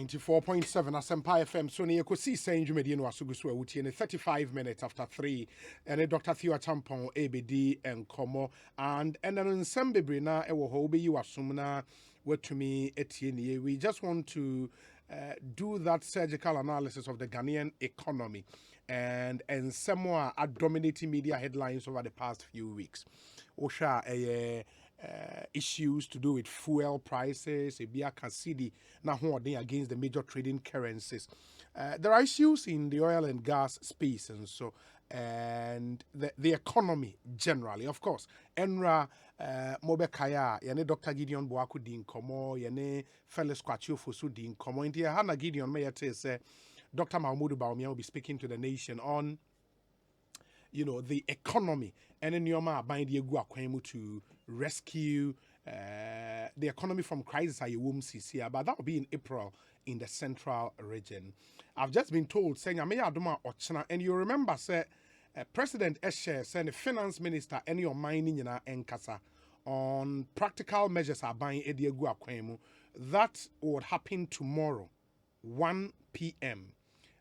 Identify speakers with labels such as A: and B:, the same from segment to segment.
A: 94.7 Asempa FM. So near Ekosiisen Jumedian Wasugusu Uti 35 minutes after 3. And Dr. Theo Acheampong, ABD and Komo. And then in Sembebrina, Ewo Hobi, you assume what to me etienne. We just want to do that surgical analysis of the Ghanaian economy and some more dominating media headlines over the past few weeks. Osha issues to do with fuel prices, Ebia Cedi Depreciation against the major trading currencies. There are issues in the oil and gas space and the economy generally. Of course, Enra Mobekaya, Yane Dr. Gideon Boaku Din Komo, Yane Felix Kwachio Fosu Din Komo. India Hannah Gideon may say Dr. Mahmoud Baumia will be speaking to the nation on the economy and then Yoma buying the Guakwemu to rescue the economy from crisis but that will be in April in the central region. I've just been told saying and you remember say President Eshe saying the finance minister and your mining enkasa on practical measures are buying Edia Guakwemu. That would happen tomorrow 1 p.m.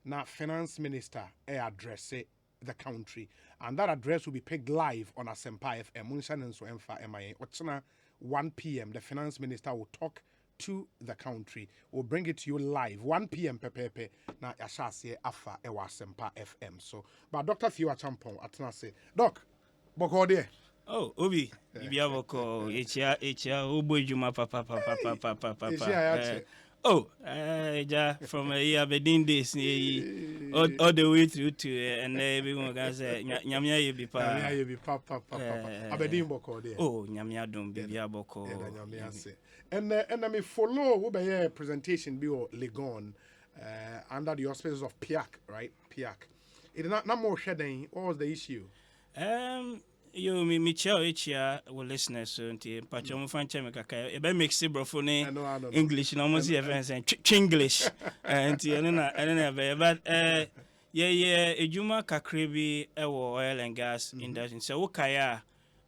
A: Now finance minister address the country, and that address will be pegged live on Asempa FM. Munshan and so MIA. 1 p.m. The finance minister will talk to the country. We'll bring it to you live 1 p.m. Pepe na yashase afa ewa Asempa FM. So, but Dr. Theo Acheampong atna say, Doc, boko there.
B: Oh, Obi, Ibia boko, Echia, Obo Juma papa. Oh, from Aberdeen days, all the way through to and everyone can say, Nyamia, you be
A: papa. Aberdeen boko there.
B: Oh, Nyamia don't be boko.
A: And I may follow what presentation be Legon under the auspices of PIAC, right? PIAC. It is not more shedding. What was the issue?
B: You me Theo Acheampong will listeners so until Pachomo Fancha Mekaka. Ebe mix it brofone English no almost events and Chinglish and but ejuma kakrebi ewo oil and gas industry. So Okaya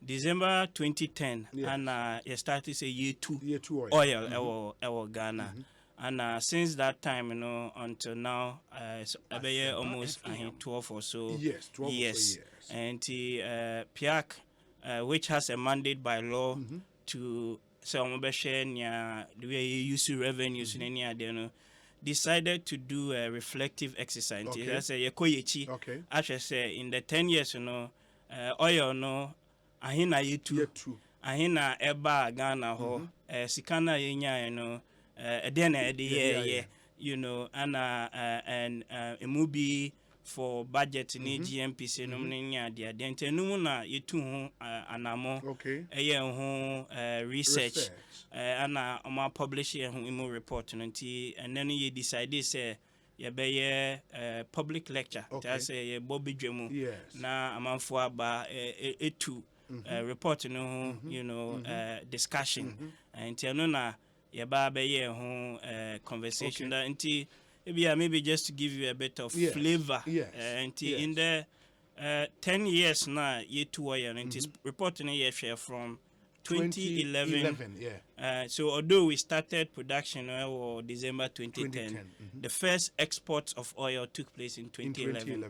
B: December 2010 and you started say year 2 oil ewo Ghana. And since that time, until now, it's almost 12 or so years. And PIAC, which has a mandate by law to the way you use revenues in any decided to do a reflective exercise. That's a Ekosiisen. Actually, say in the 10 years, oil ahina yetu, ahina eba Ghana ho, sikana yenya and a movie for budget in GMP na yetu anamo research and publish report and then you decide say public lecture that's a Bobby Jemu na amanfo aba etu report discussion and na conversation maybe just to give you a bit of flavor in the 10 years now year 2 year and is reporting a year share from 2011 so although we started production December 2010 the first exports of oil took place in 2011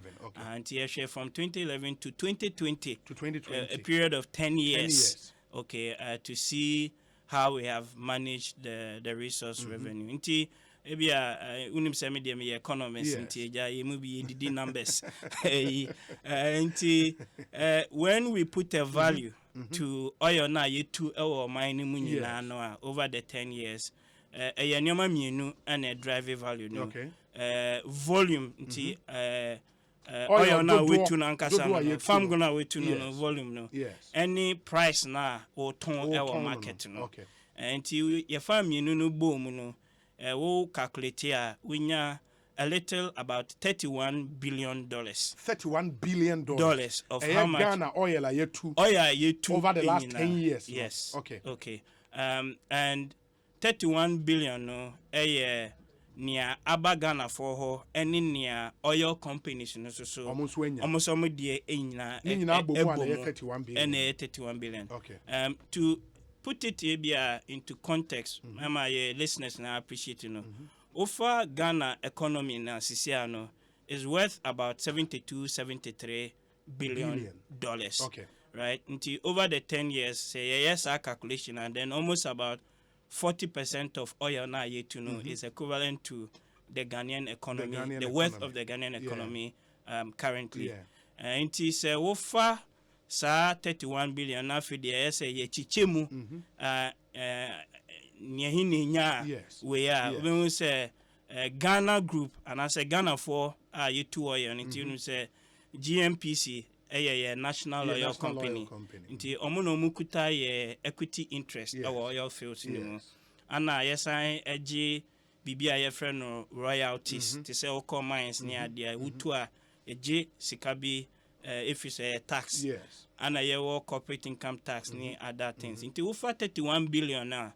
B: and year share from 2011 to 2020 a period of 10 years to see how we have managed the resource revenue. Inti unim se me economists inti you maybe the numbers. Inti when we put a value to oil na yetu our mining munina no over the 10 years nyoma mienu and a drive value no. Volume inti oil na wetu na nkasa farm gonna wetu no volume no any price na or ton our market no and your farm you no boom no we calculate here we a little about $31 billion
A: $31 billion
B: of how much
A: Ghana oil are yet to over the last 10 years
B: yes and 31 billion no near Ghana for her any near oil companies so almost dear 31 billion to put it into context, my listeners now appreciate Offer Ghana economy now is worth about 73 billion dollars.
A: Okay.
B: Right? Until over the 10 years, say yes, our calculation, and then almost about 40% of oil now is equivalent to the Ghanaian economy, the worth of the Ghanaian economy currently. And it is offer sa 31 billion now for the say chichemu we say Ghana group and I say Ghana for you two oil and you say GMPC national oil company nti omo no mukuta equity interest our oil fields ni ana yesan ege bibia ye friend no royalties to say all mines near there utu a ege sikabi if you say tax ana ye corporate income tax ni other things nti ufa 31 billion na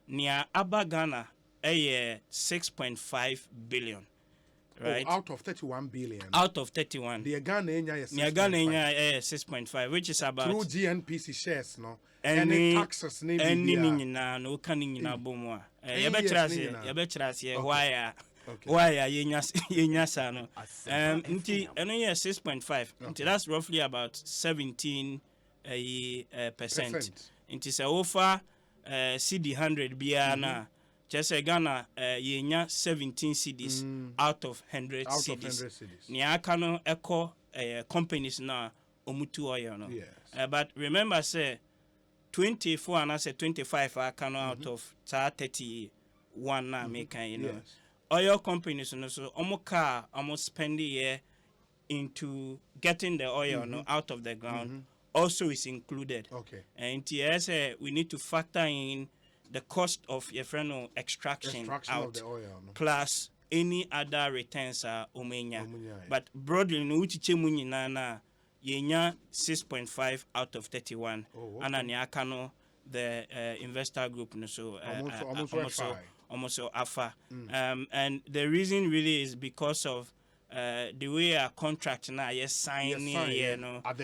B: near aba Ghana 6.5 billion. Right?
A: Out of 31 billion.
B: Out of 31.
A: The Ghana is
B: 6.5, which is about
A: through GNPC shares, no. Any taxes
B: no canning in a boom. Why yenya sano. Nti eno 6.5. Nti that's roughly about 17%. Nti se offer CD 100 biana. Just Ghana, yenya 17 cities out of 100 cities. Niakano echo companies na omutu oyo no. But remember say 24 and I say 25 are out of 31 na make oil companies no so almost spend the year into getting the oil no out of the ground also is included. And yes, we need to factor in the cost of your friend extraction out
A: of the oil, no?
B: Plus any other returns are omenya. But broadly no uchiche munyi na yenya 6.5 out of 31 and aniakano the investor group no so almost afa and the reason really is because of the way our contract now signing
A: at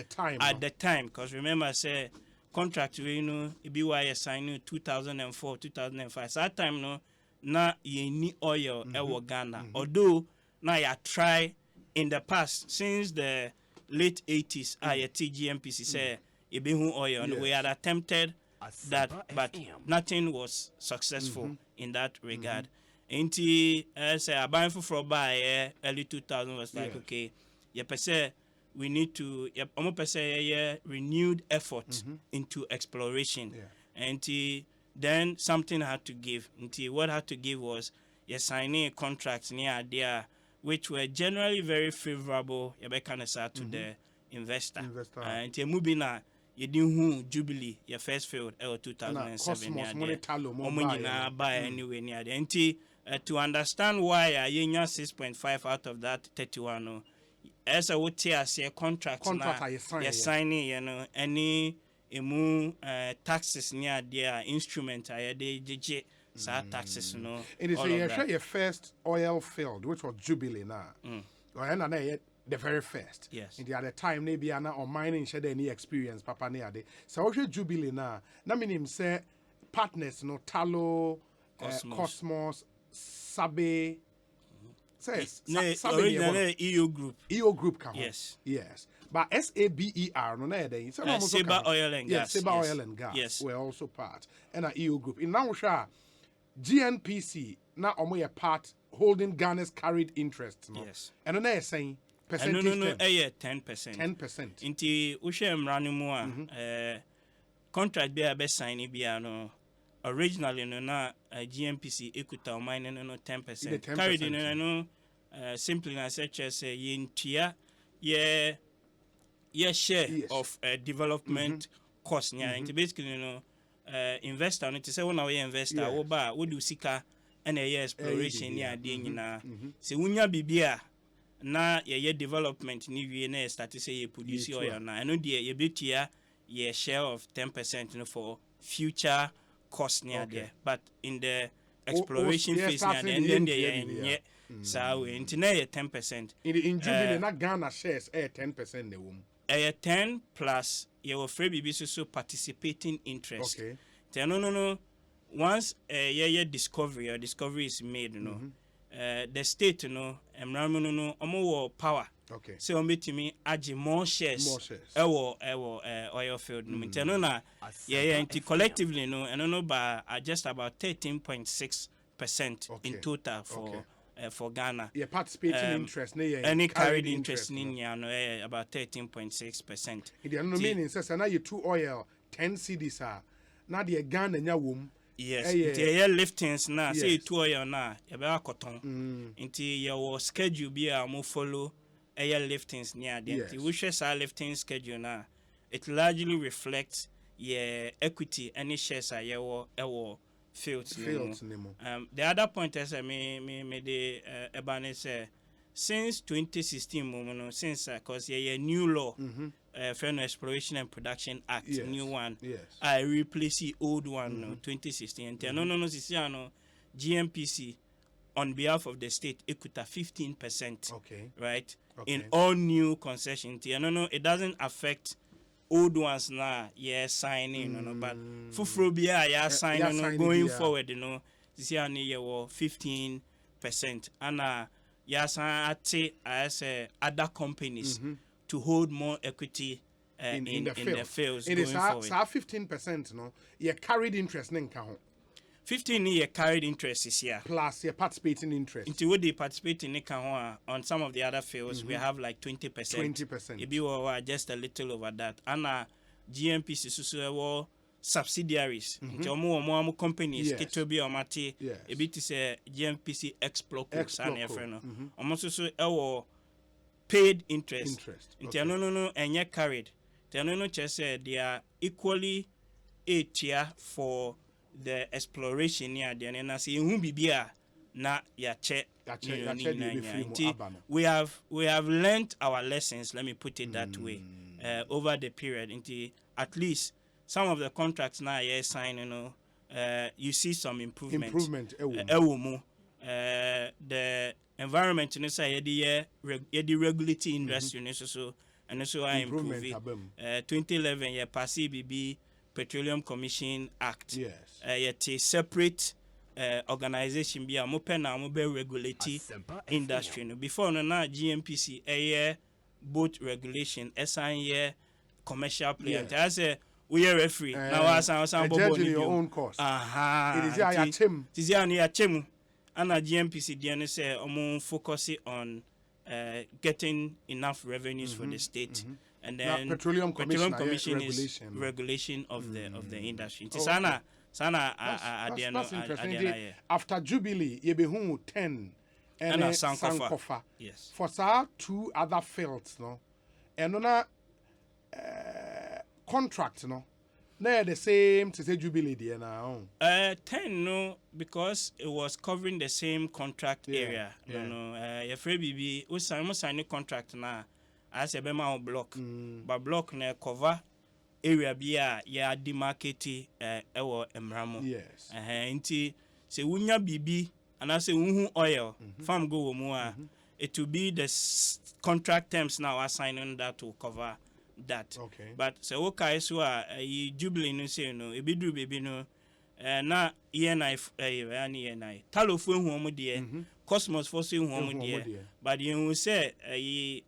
A: the
B: time because remember say contract it be why signing 2004 2005 so that time no na ye ni oil Ghana although now you try in the past since the late 80s TGMPC say it be oil and we had attempted that but nothing was successful in that regard Ainty say buying for buy early 2000 was like okay you per se we need to renewed effort into exploration. And then something had to give. What had to give was signing contracts near there, which were generally very favorable to the investor. And moving you didn't Jubilee, your first field 2007. Buy anyway near the to understand why I 6.5 out of that 31. As a what contract you're signing, any taxes near their instrument, taxes,
A: It is your first oil field, which was Jubilee now. The very first.
B: Yes.
A: In the other time, maybe or mining shed any experience, Papa Neade. So also Jubilee now. Na minim say partners no Talo, Cosmos, Sabe. Says
B: originally EU group.
A: EU group come.
B: Yes.
A: Yes. But SABER no na dey.
B: Saber Oil and Gas.
A: Saber Oil and Gas.
B: Yes.
A: We're also part. And a EU group. In now GNPC na omo part holding Ghana's carried interests. No?
B: Yes.
A: And on there saying percentage.
B: No, 10%.
A: 10%.
B: Inti ushe mrani mua contract be a sign be no. Originally, no, GMPC equita mining no 10%. Carried in no simply as such as ye share of development cost. Basically, investor. And to say when we investor, we do sika and a exploration near the so when you be na ye development ni we na start to say you produce oil na. I know ye bit ye share of 10% for future cost near there, but in the exploration phase near there, and then they so into 10%.
A: In Jubilee, not Ghana shares 10% the
B: 10 plus your free BB so participating interest. no. Once discovery is made, the state, environment, no, power.
A: Okay.
B: So me add more shares. Oil field. Collectively, by just about 13.6% in total for Ghana.
A: Yeah, participating interest,
B: any carried interest in about 13.6%.
A: The meaning says now you 2 oil 10 cedis now the Ghana nya wom.
B: Yes, the liftings now say 2 oil now you be cotton. Into your schedule be a mo follow liftings near the which is our lifting schedule now. It largely reflects your equity any shares are your fields. The other point is me Ebane say since 2016 since cause a new law Federal Exploration and Production Act new one I replace the old one 2016 and GMPC on behalf of the state equity 15% right in all new concessions. It doesn't affect old ones now, signing, but Fufrobia, signing going forward, this year 15%. And as other companies to hold more equity in the fields.
A: It is 15%, no? You carried interest,
B: 15 year carried interest is here.
A: Plus your participating interest.
B: Into what they participate in on some of the other fields, we have like 20%.
A: 20%.
B: If you were just a little over that. And GMPC so subsidiaries. Into more companies. Ketobi or Mati. A bit is a GMPC Exploco. Almost so paid interest. Into no and yet carried. No just said they are equally a tier for the exploration near the and I say na ya che we have learned our lessons, let me put it that way, over the period into at least some of the contracts now sign you see some improvement the environment in inside the regulatory industry so and so I improve 2011 yeah pass BB Petroleum Commission Act. Yet a separate organization be a regulatory industry. Before now GMPC both regulation, SIA commercial player. As we are referee. Now as
A: judging your own course. It is Acheampong.
B: It is Acheampong. And GMPC DNA say focusing on getting enough revenues for the state. And then
A: Petroleum Commission
B: is regulation of the industry.
A: That's interesting. After Jubilee, you be 10 and Sankofa.
B: Yes.
A: For 2 other fields, no, and on contract, no, they're the same to say Jubilee there now.
B: 10 no, because it was covering the same contract area. Your free BB, we sign a contract now. As a bema block, but block ne cover area bia ya demarcate ewo emramo.
A: Yes.
B: Nti se wunya bibi anase unhu oil farm go wo mu a it will be the contract terms now assigning that to cover that.
A: Okay.
B: But se wo kai so a Jubilee no say no e bidru baby no na ENI ENI talofo hu omo de Cosmos for say home dear, but you say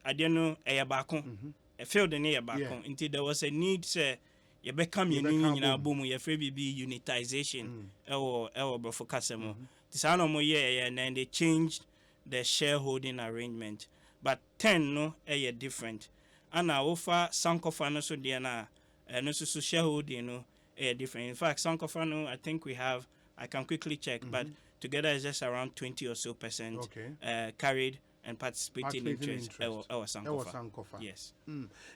B: I don't know a bacon, a field near bacon until there was a need, say, you become your boom, your free be unitization, or for Casamo. This animal year, and then they changed the shareholding arrangement. But 10 no a year different. And I offer Sankofano so dear and also shareholding no a different. In fact, Sankofano, I think we have, I can quickly check, but together is just around 20 or so percent carried and participating interest. Our Sankofa. Yes.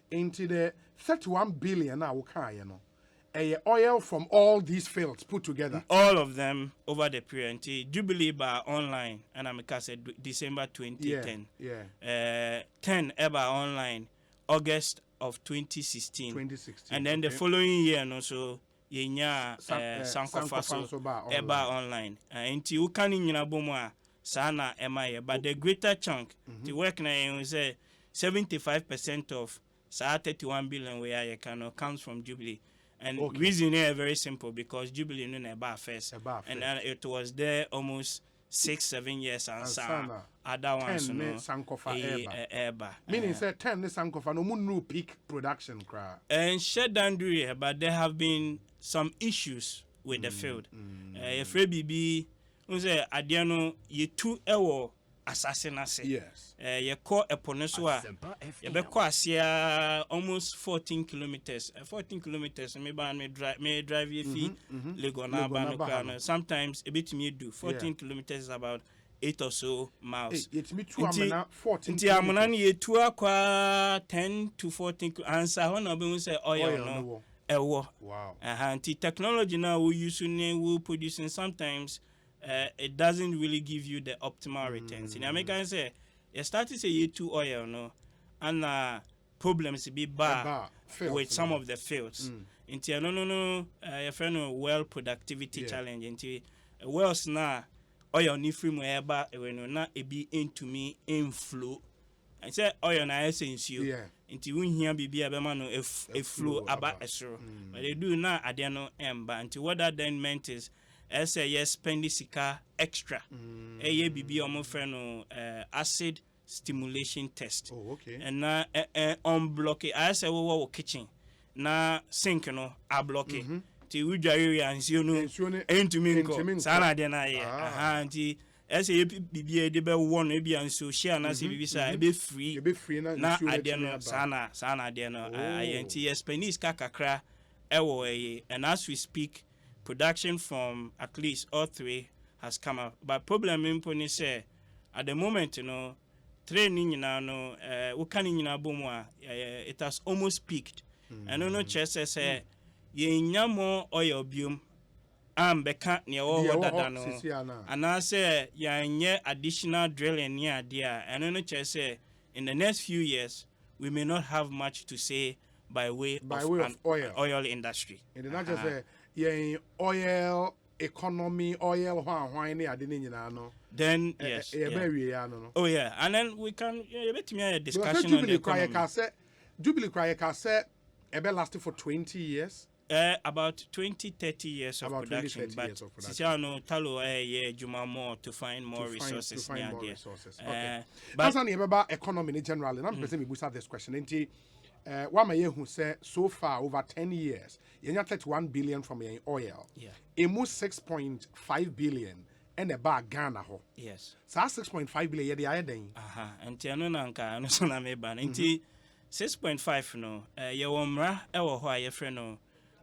A: Into the 31 billion now, oil from all these fields put together.
B: All of them over the period. Jubilee by online, and I'm said December 2010. 10 ever online, August of 2016. And then the following year, and also. Yenya Sankofa so eba online nti you can nyina bomu sana emaye but the greater chunk the work na you say 75% of 31 billion where you can comes from Jubilee And reason is very simple because Jubilee no eba first. And it was there almost 6-7 years and other ones no
A: eba. Meaning say 10 ne sankofa no mun peak production cra.
B: And shut down but there have been some issues with the field. If BB say adiano ye 2 ewo assassinase.
A: Yes.
B: You call a poneswa. You be asia almost 14 kilometers. 14 kilometers. May drive your feet. Legona. Sometimes a bit me do. 14 kilometers is about 8 or so miles.
A: It's me 14.
B: Inti amunani ye 10 to 14. Answer hono be say oil no.
A: Wow.
B: Anti technology now we using producing sometimes. It doesn't really give you the optimal returns. In America, say you start to say you too oil, no, and problems be bad with some of the fields. Into no, your friend well productivity challenge. Into wells now oil ni free wherever when not a be into me inflow. I say oil na essence you. Into we here be a man a flow about a sure, but they do not adiano emba. Into what that then meant is. Say yes, spend this extra. BB omo friend acid stimulation test.
A: Oh, okay.
B: And now unblock it. I say wo kitchen. Na sink no a block it. Ti we dry and you know into me sana de na ye. Anti say BB de be one e bi anso share na say BB say be free.
A: Be free
B: na ade no sana de no. Anti spend this kakra ewo and as we speak production from at least all 3 has come up. But problem in say at the moment, you know, training no it has almost peaked. And no chest say ye more oil biome beka near all that and I say ya additional drilling near there. And no chest say in the next few years we may not have much to say by way of oil industry.
A: And not just say oil economy, oil no.
B: Then yes. Oh yeah, and then we can bet me a discussion on the economy.
A: Jubilee Cry say ebe lasted for 20 years.
B: About 20-30 years of production, but Siciano Talo Juma more to find more resources near there.
A: Okay. But about economy in general, and I'm going to start this question. One may who say so far over 10 years, you have 31 billion from your oil.
B: Yeah.
A: Almost 6.5 billion and a bag Ghana ho.
B: Yes.
A: So 6.5 billion the iodine.
B: And Tiano Nanka, no son of me ban. 6.5 no, your umra, our friend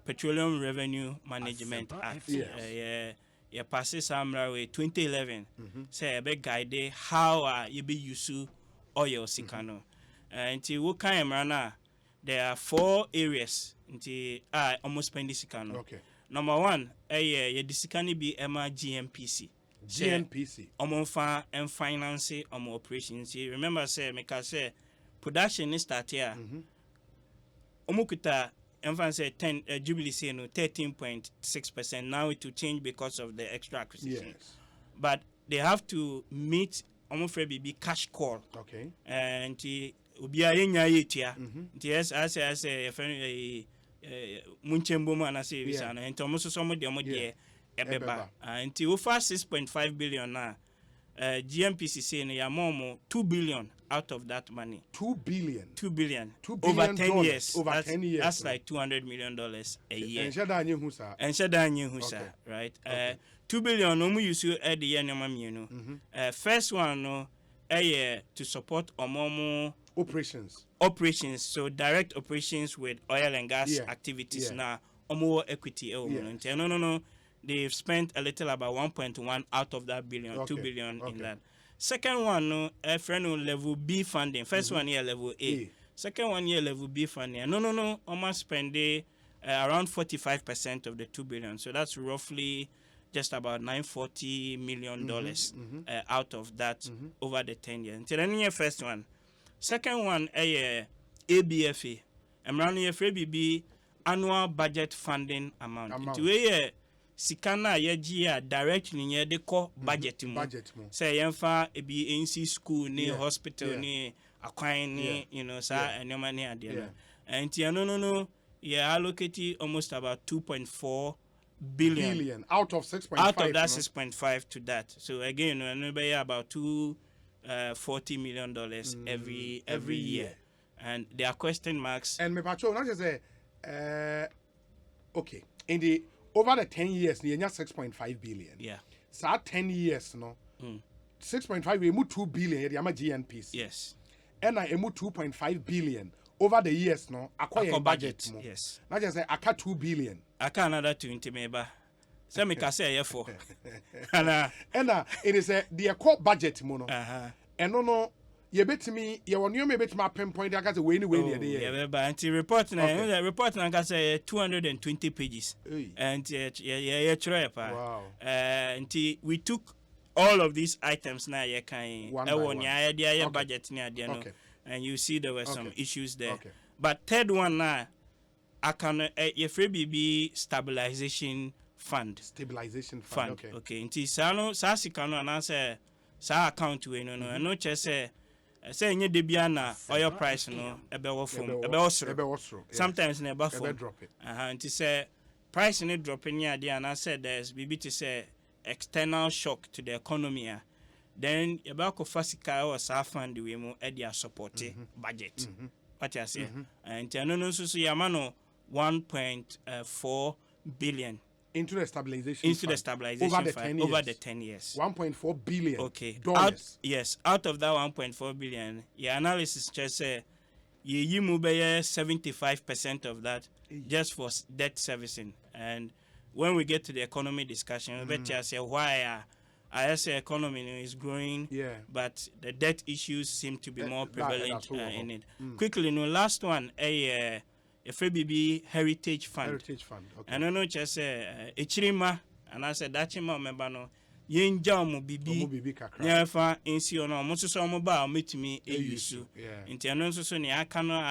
B: Petroleum Revenue Management Act. Yeah, passes Amra with 2011. Say a big guide how you be used to oil sikano. Until what kind of there are 4 areas until almost spend this sikano.
A: Okay.
B: Number 1, the sikani be GMPC.
A: GMPC.
B: Fa and finance operations. Remember, say, say production is start here. Omukuta say 10 Jubilee say no 13.6%. Now it will change because of the extra acquisition.
A: Yes.
B: But they have to meet almost be cash call.
A: Okay.
B: And ubi ayenya yetia. Yes, I say munchembo man say visana. And almost some of them ebeba. And over 6.5 billion now. GMPC say no more 2 billion out of that money.
A: 2 billion.
B: 2 billion.
A: Over
B: 10 years.
A: Over 10 years.
B: That's like $200 million a year.
A: And Shadanya Husa.
B: And Shadanya Husa, right? 2 billion no you see at the end of first one no to support omomo operations, so direct operations with oil and gas activities now omo equity no they've spent a little about 1.1 out of that billion. 2 billion in that. Second one no friend level B funding. First one here level A. Second one here level B funding. No almost spend around 45% of the 2 billion, so that's roughly just about $940 million out of that over the 10 years. Until then, first one. Second one, ABFA. I'm running a BB annual budget funding amount. Into a Sikana yegia directly near the core budget mo. Say yemfa e be NC school ni hospital ni acquire ni you know sa and your money at the and no allocated almost about 2.4 billion
A: out of 6.5.
B: out of that 6.5 to that. So again, we about $240 million every year. And there are question marks.
A: And me patrol, not just say, okay, in the over the 10 years, you have 6.5 billion.
B: Yeah.
A: So 10 years, 6.5 we move 2 billion. You have GNPs.
B: Yes.
A: And I move 2.5 billion over the years. Acquire budget.
B: Yes.
A: Not just say I cut 2 billion.
B: I can another 20 maybe. So me can say for.
A: And it is the core budget mono. And no. You bet me, you want you maybe my pinpoint. I got to win away.
B: Yeah, but anti report now. Report now can say 220 pages. And try.
A: Wow.
B: Until we took all of these items now. You can budget near the end. And you see there were some issues there. But third one now, I can be stabilization fund.
A: Stabilization fund.
B: Okay. Until Sasi kano anase sa account we no. And no just say nye debiana oil price no ebe wo from ebe osro sometimes na ebe from
A: drop it
B: nti say price ne drop ni ade and say there's bb to say external shock to the economy then ebe ko fasika or sa fund we mu e dia support budget what you say and no so yama no 1.4 billion
A: into the stabilization fund.
B: Over the 10 years.
A: 1.4 billion.
B: Okay.
A: Dollars.
B: Out of that 1.4 billion, your analysis just say you move 75% of that just for debt servicing. And when we get to the economy discussion, we better say why I say economy is growing, but the debt issues seem to be more prevalent in it. Quickly, last one, FBB Heritage Fund.
A: Okay.
B: And I know just Echirima, and I said that chima member no yenja mo bibi nyafa insi ono mo so mo ba meet me eusu nti ano so ne aka no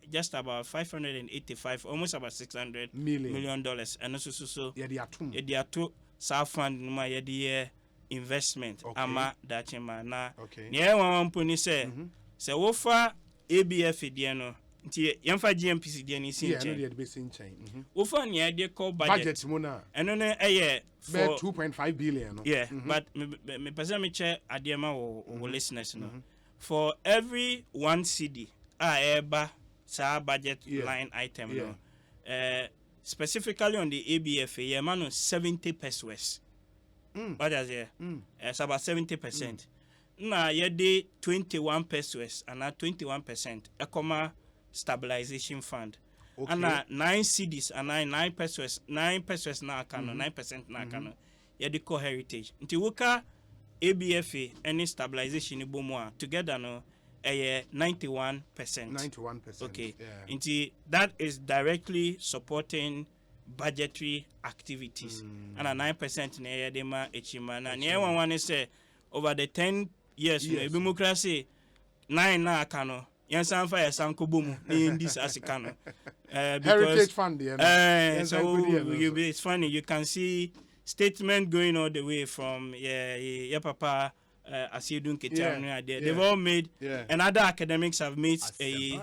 B: just about 585 almost about $600 million and so
A: ye
B: di ato sa fund no ma ye di investment ama that chima na ne wan poni say wo fa ABF die no nti yemfa GMPC die ni sin
A: chain
B: wo fa ne de call budget
A: mo na
B: eno ne for
A: 2.5 billion no?
B: But me person me check adiema wo listeners no for every 1 cedi eba sa budget line item no specifically on the ABFA yeah man 70 pesos what is it it's about 70% na ye de 21 pesos and 21% ekoma stabilization fund and 9 cedis and 9 pesos na akano 9% na akano ye de co heritage nti woka ABFA any stabilization bomo together no 91%. Okay. Nti that is directly supporting budgetary activities and 9% na ye de ma echima na ne one say over the 10 years democracy 9 na akano yansan fa yasan ko bomu in this asikano
A: heritage fund
B: so it's funny you can see statement going all the way from papa Asiedun Ketiano they've all made and other academics have made a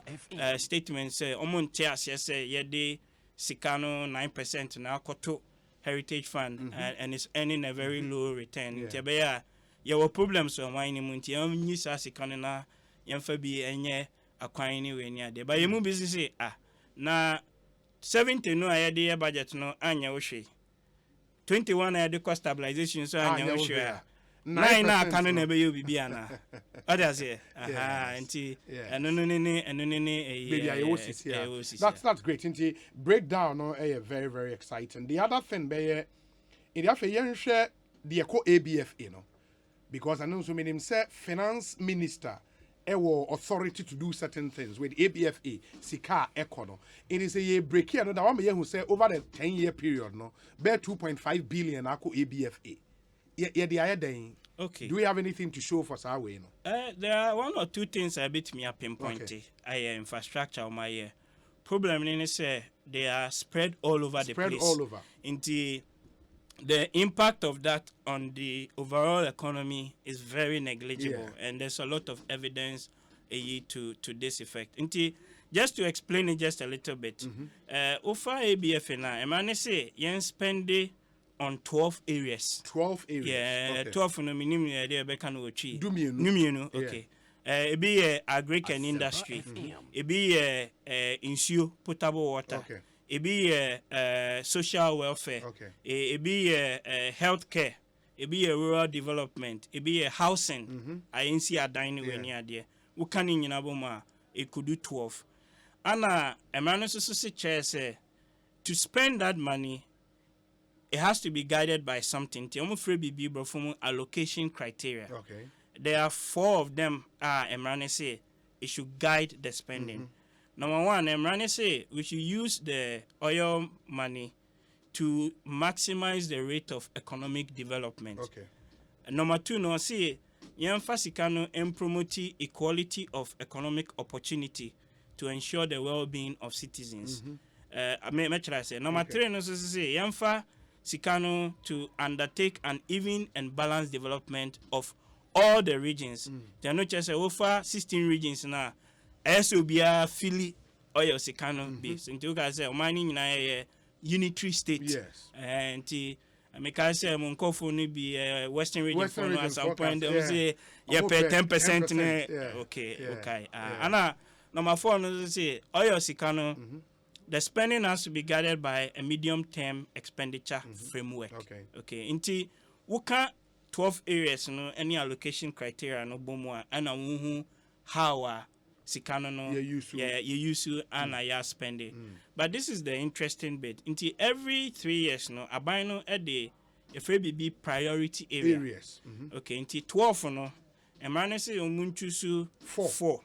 B: statement say omonte say ye sikano 9% na koto heritage fund and it's earning a very low return ntebeya ye were problems so why ni munti am nyisa sikano na yemfa bi enye akwan ni we ni ade ba yemu business na 70 no ayede budget no anya wo hwe 21 ayede cost stabilization so anya wo hwe 9 na akano na be yo bibia na what does it nti
A: that's great nti breakdown no very very exciting. The other thing be in the after yen share the eco ABFA no because I know so many say finance minister authority to do certain things with ABFA sika econo it is a break here no that one me who say over the 10-year period no bear 2.5 billion ako ABFA okay. Do we have anything to show for Sawe no?
B: There are one or two things I bit me up pinpoint infrastructure on my problem is they are spread all over the place
A: all over
B: into the impact of that on the overall economy is very negligible and there's a lot of evidence to this effect. Inti just to explain it just a little bit. Ofa ABF na emane say yen spend on 12 areas.
A: 12 areas.
B: Yeah,
A: okay.
B: 12 no minimum there be kan wo chi.
A: Dumienu.
B: Okay. It be agric and industry. It be insuo potable water.
A: Okay.
B: It be social welfare.
A: Okay.
B: It be healthcare. It be rural development. It be housing. I ain't see a dining way near there. We can in Aboma. It could do 12. And a man also say to spend that money, it has to be guided by something. I'm afraid be from allocation criteria.
A: Okay.
B: There are 4 of them. Emrane say it should guide the spending. Number 1, Emrane say we should use the oil money to maximize the rate of economic development.
A: Okay.
B: Number 2, no say Yanfasikano and promote equality of economic opportunity to ensure the well-being of citizens. I say number 3, no say Yanfa Sikano to undertake an even and balanced development of all the regions. They are not just over 16 regions now. SOBia Philly oil Sikano base. And you guys say mining in a unitary state.
A: Yes.
B: And I say Monkofo ni be Western region for no at some point they say yeah pay 10%. Okay. And number 4 no say oil Sikano. The spending has to be guided by a medium-term expenditure framework. Okay. Inti wuka 12 areas no any allocation criteria no bomwa and how sikano no you use and ya spending. But this is the interesting bit. Inti every 3 years no abino at the FABB priority areas. Okay. Inti 12 no emane say omunchusu 4.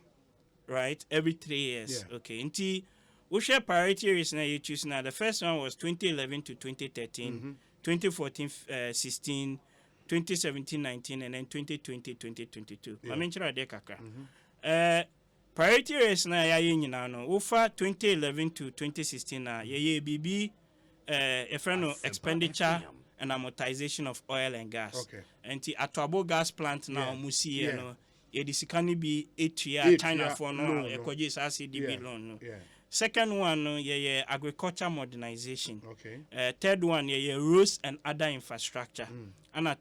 B: Right? Every 3 years. Okay. Inti we share priority areas now you choose now. The first one was 2011 to 2013, 2014 16, 2017 19, and then 2020 2022. I mentioned that kaka. Priority areas now ya no. Over 2011 to 2016 now BB expenditure and amortization of oil and gas. Okay. And the Atuabo gas plant now musi no. This can be 8 year China for no Ekosiisen CDB loan no. Second one, agriculture modernization. Okay. Third one, roads and other infrastructure. And a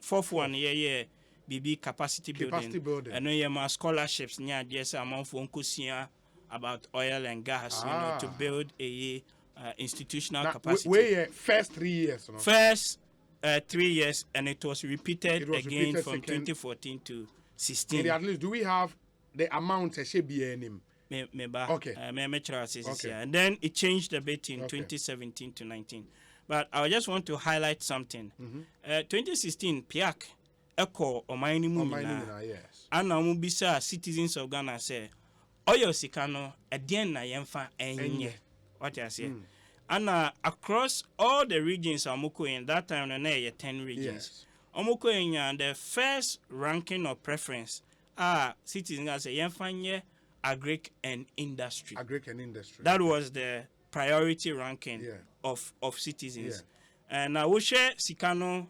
B: fourth one, BB capacity building. And my scholarships near this amount for about oil and gas, to build a institutional capacity.
A: First 3 years. No?
B: First 3 years, and it was repeated again from 2014 to 16.
A: At least, do we have the amount that should be in him?
B: Okay. And then it changed a bit in 2017 to 19. But I just want to highlight something. 2016, PIAC, Eko, Omaini Mumina, yes. And Namubisa, citizens of Ghana say, Oyo Sikano, Adien na Yemfa, Enye. What I say? And across all the regions, Amuko in that time, 10 regions. Amuko in the first ranking of preference are citizens say Yemfa. Agric and industry. That was the priority ranking of citizens. And I will share Sikano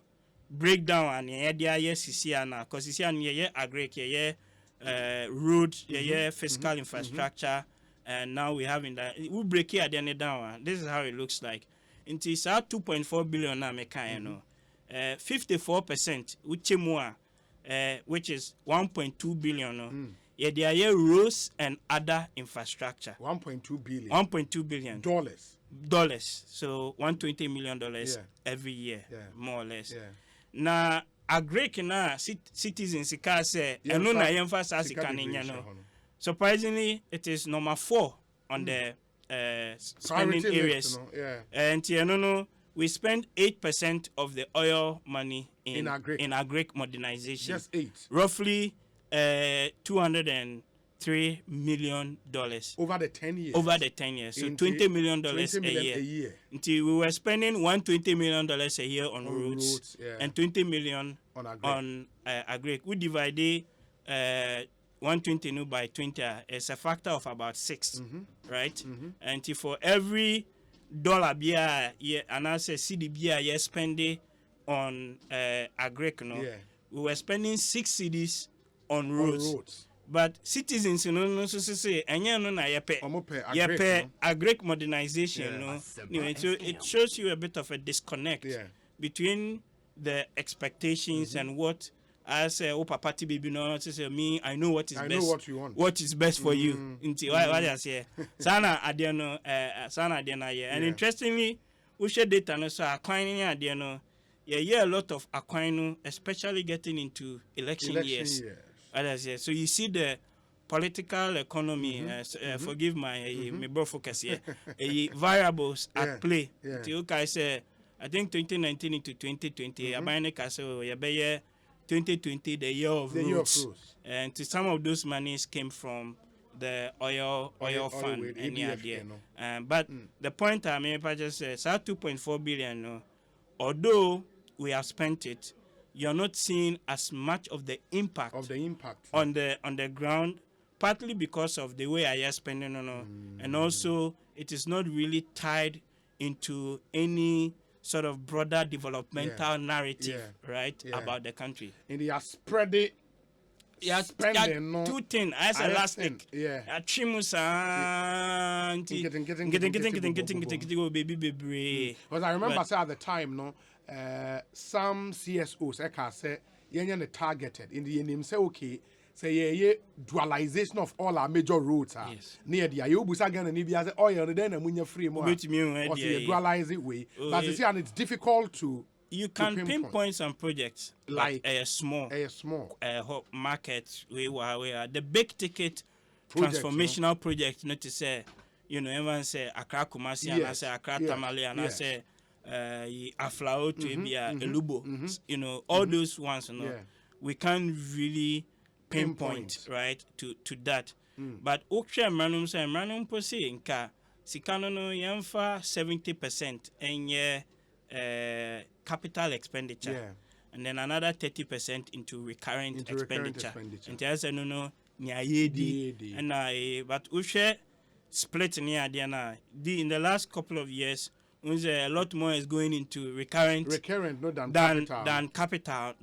B: breakdown and Sisiana, because Sisiana agric, road, fiscal infrastructure, and now we have in that we break it at the end down. This is how it looks like. It is 2.4 billion na mekano. 54% which is 1.2 billion. There are roads and other infrastructure.
A: 1.2 billion.
B: 1.2 billion. Dollars. So $120 million every year, more or less. Now, agric na citizens say, surprisingly, it is number 4 on the spending areas. And we spend 8% of the oil money in agric modernization.
A: Just 8.
B: Roughly $203 million
A: over the 10 years.
B: So $20 million a year. Until we were spending $120 million a year on roads and $20 million on agric. We divide 120 by 20. It's a factor of about 6, right? And for every dollar and I say CDB spending on agric, we were spending 6 cedis on roads. But citizens, no, so say, and no, na agric modernization, no. So it shows you a bit of a disconnect between the expectations and what. I say, oh, Papa baby, no, say me. I know what is best.
A: Know what you want.
B: What is best for you. Into what I say. Sana adiano, sana adiana yeah. And interestingly, we share data no so acquiring adiano. Yeah, a lot of acquiring, especially getting into election years. So you see the political economy. Forgive my me bro focus here. Variables at play. I say, I think 2019 into 2020. I say, 2020, the year of roots. And to some of those monies came from the oil fund and idea. But the point I mean, I just say, 2.4 billion. No, although we have spent it, you're not seeing as much of the impact on the ground. Partly because of the way I am spending and also it is not really tied into any sort of broader developmental narrative, right, about the country.
A: And they are spreading. Spending, no.
B: Too thin as elastic. Chimusa, getting baby.
A: But I remember at the time, no, some CSOs, I say, you're targeted in the name say okay. Say dualization of all our major roads near the Ayubusa again and if you oil then and when you're free more dualize it way. But you see, and it's difficult to
B: pinpoint some projects like a small market where the big ticket transformational project not to say everyone say Accra Kumasi and I say Accra Tamale and I say Aflao to Elubo all those ones we can't really pinpoint right to that but okwe manum say manum po say nka sikano no yemfa 70% enye capital expenditure and then another 30% into recurrent expenditure and there's no nyayedi and but okwe split near Diana in the last couple of years a lot more is going into recurrent
A: no
B: than capital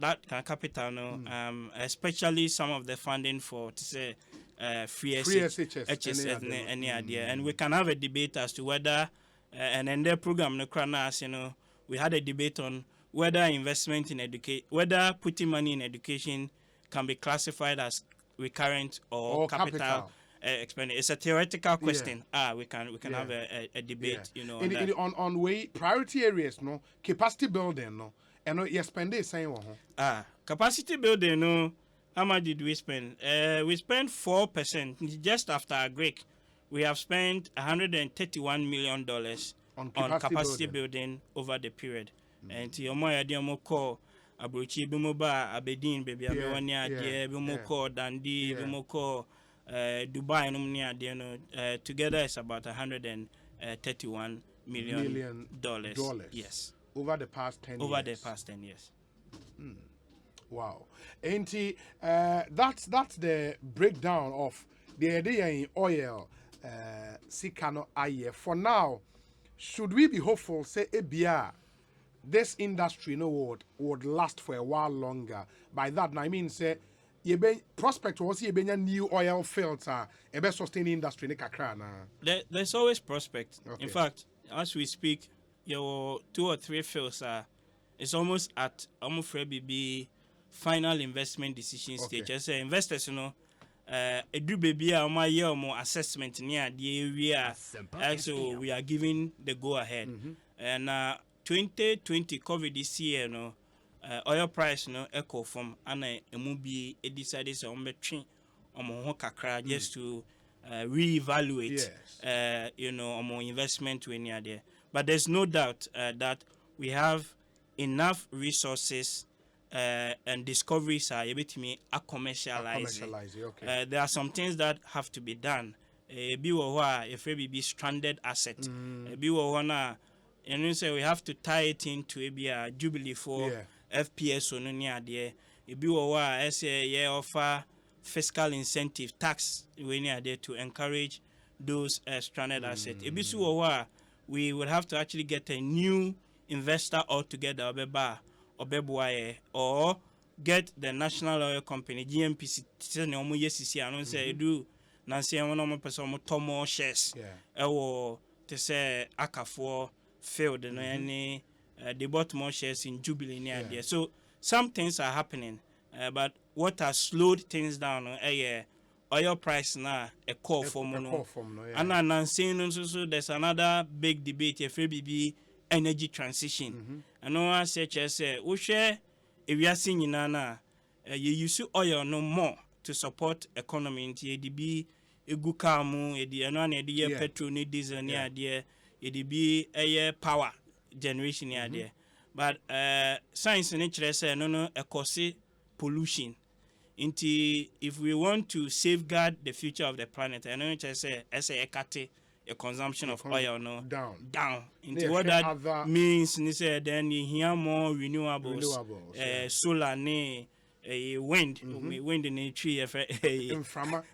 B: especially some of the funding for to say free HS any idea and we can have a debate as to whether and in their program we had a debate on whether investment in whether putting money in education can be classified as recurrent or capital. It's a theoretical question. We can have a debate.
A: On way priority areas, no capacity building, no, and you spend it saying
B: capacity building, no. How much did we spend? We spent 4% just after a break. We have spent $131 million on capacity building over the period. And your more call Abruchi Bimoba, Abedin, baby, Abewania, Bimoko, Dundee, Bimoko. Dubai, together it's about $131 million. Yes.
A: Over the past 10 years.
B: Over the past 10 years.
A: Wow. And that's the breakdown of the idea in oil. Sikano aye. For now, should we be hopeful, say, ABR, this industry would last for a while longer? By that, I mean, say, prospect was a new oil fields a best sustaining industry
B: there's always prospect. In fact, as we speak, your 2 or 3 fields it's almost at almost be final investment decision stage. As investors, a do baby my year more assessment near the area. So we are giving the go ahead. And 2020 COVID this year, oil price echo from ana emubi decided so between kakra just to reevaluate investment when you're there. But there's no doubt that we have enough resources and discoveries are able to me commercialize. There are some things that have to be done. If we be stranded asset, and say we have to tie it into a Jubilee for FPS or no near there. If you offer fiscal incentive tax when you are there to encourage those stranded assets. If we would have to actually get a new investor altogether or get the National Oil Company GNPC say na omo yesisi ano say edu na say won omo person omo tomo shares ewo to say akafo field no any they bought more shares in Jubilee near there. So some things are happening, but what has slowed things down oil price now a call for mono. And saying so there's another big debate if BB energy transition. I know I say we share if we are seeing na you use oil no more to support economy in TDB egukamu edi eno na edi petrol ni diesel ni ade edi a power generation ni ade. But science in nature say no cause pollution. If we want to safeguard the future of the planet, I know it say a consumption of oil down. Into what that means, then you hear more renewables. Solar, wind in the tree.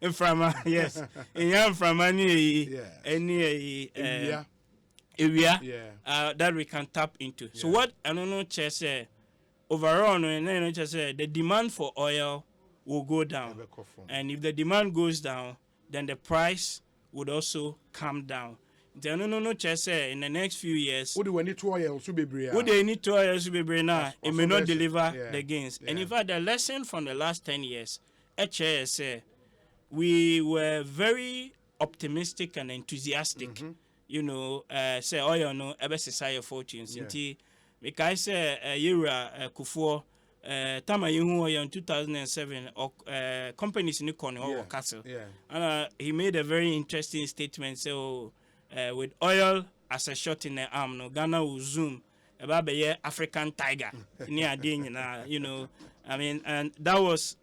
B: Inframa, yes. Any area that we can tap into. So what I don't know, say overall, the demand for oil will go down, and if the demand goes down, then the price would also come down. Then in the next few years,
A: would we need to oil to be
B: now? It may not deliver the gains. And in fact, the lesson from the last 10 years, we were very optimistic and enthusiastic. Say oil no ever society fortunes. Because Yura Kufuor. Tama in 2007 companies in the castle and he made a very interesting statement. So with oil as a shot in the arm, Ghana will zoom about the African tiger near I mean, and that was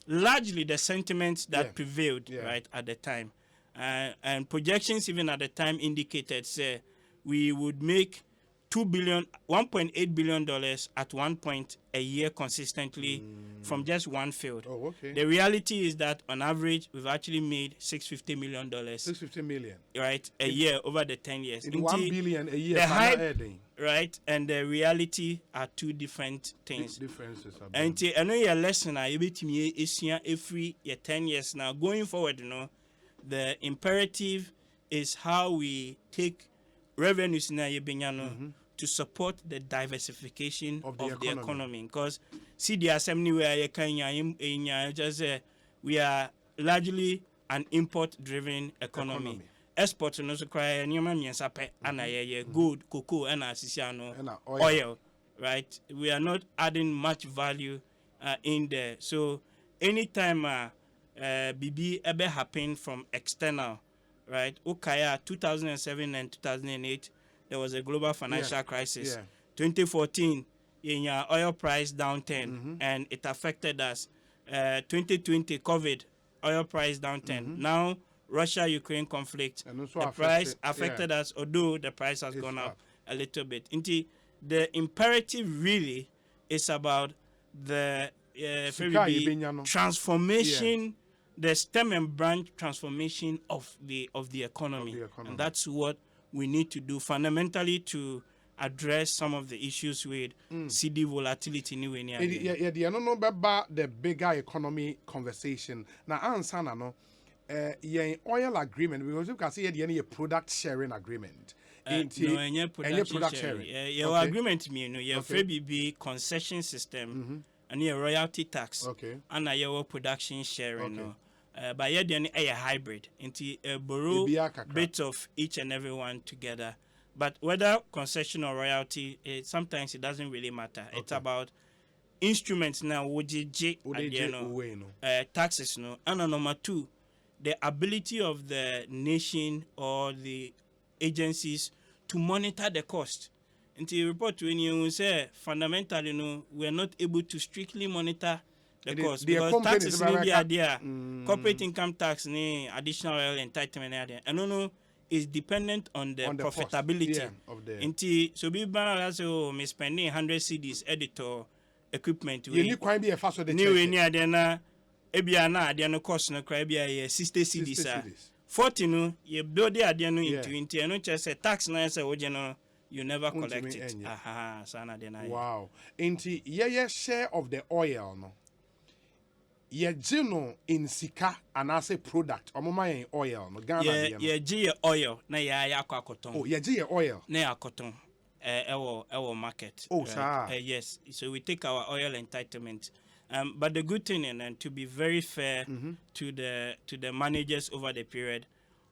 B: largely the sentiment that prevailed right at the time, and projections even at the time indicated say we would make $1.8 billion at one point a year consistently from just one field. The reality is that on average we've actually made $650 million.
A: $650 million,
B: right, a year over the 10 years.
A: In 1 billion a year.
B: The hype, right, and the reality are two different things.
A: Differences.
B: And I know your lesson. I bet me every 10 years now going forward. The imperative is how we take revenues na to support the diversification of the economy. Because see the assembly where you can just we are largely an import-driven economy. Export no so cry and gold, cocoa, and oil, right? We are not adding much value in there. So anytime BB ever happened from external, right? 2007 and 2008, there was a global financial crisis. 2014, oil price down 10, and it affected us. 2020, COVID, oil price down 10. Now, Russia-Ukraine conflict, the price affected us, although the price has gone up a little bit. The imperative really is about the transformation, the stem and branch transformation of the economy. And that's what we need to do fundamentally to address some of the issues with CD volatility.
A: The bigger economy conversation. Now, answer oil agreement, because you can see a product sharing agreement.
B: Product sharing. Your agreement your FBB concession system and your royalty tax and your production sharing. But yet a hybrid into a borrow bit of each and every one together. But whether concession or royalty, sometimes it doesn't really matter. It's about instruments now, taxes and number two, the ability of the nation or the agencies to monitor the cost. Until you report to anyone say fundamentally, we are not able to strictly monitor the cost because taxes are there. Corporate income tax, additional oil entitlement, and is dependent on the profitability
A: of the.
B: Until so be banner say me spending 100 cedis editor equipment.
A: You need quite be a faster than
B: new any adena ebiana adena cost no cry be 60 cedis. 40 no you build the adena into and no just tax na say you never collect it. Sana de na.
A: Wow. Inti ye share of the oil no. Ye gino in sika and as a product. Omoma yen oil no Ghana no.
B: Ye ji oil na ya akoton.
A: Oh, ye ji oil.
B: Na akoton. Our market.
A: Oh,
B: right?
A: sir.
B: Yes. So we take our oil entitlement. But the good thing, and to be very fair to the managers over the period,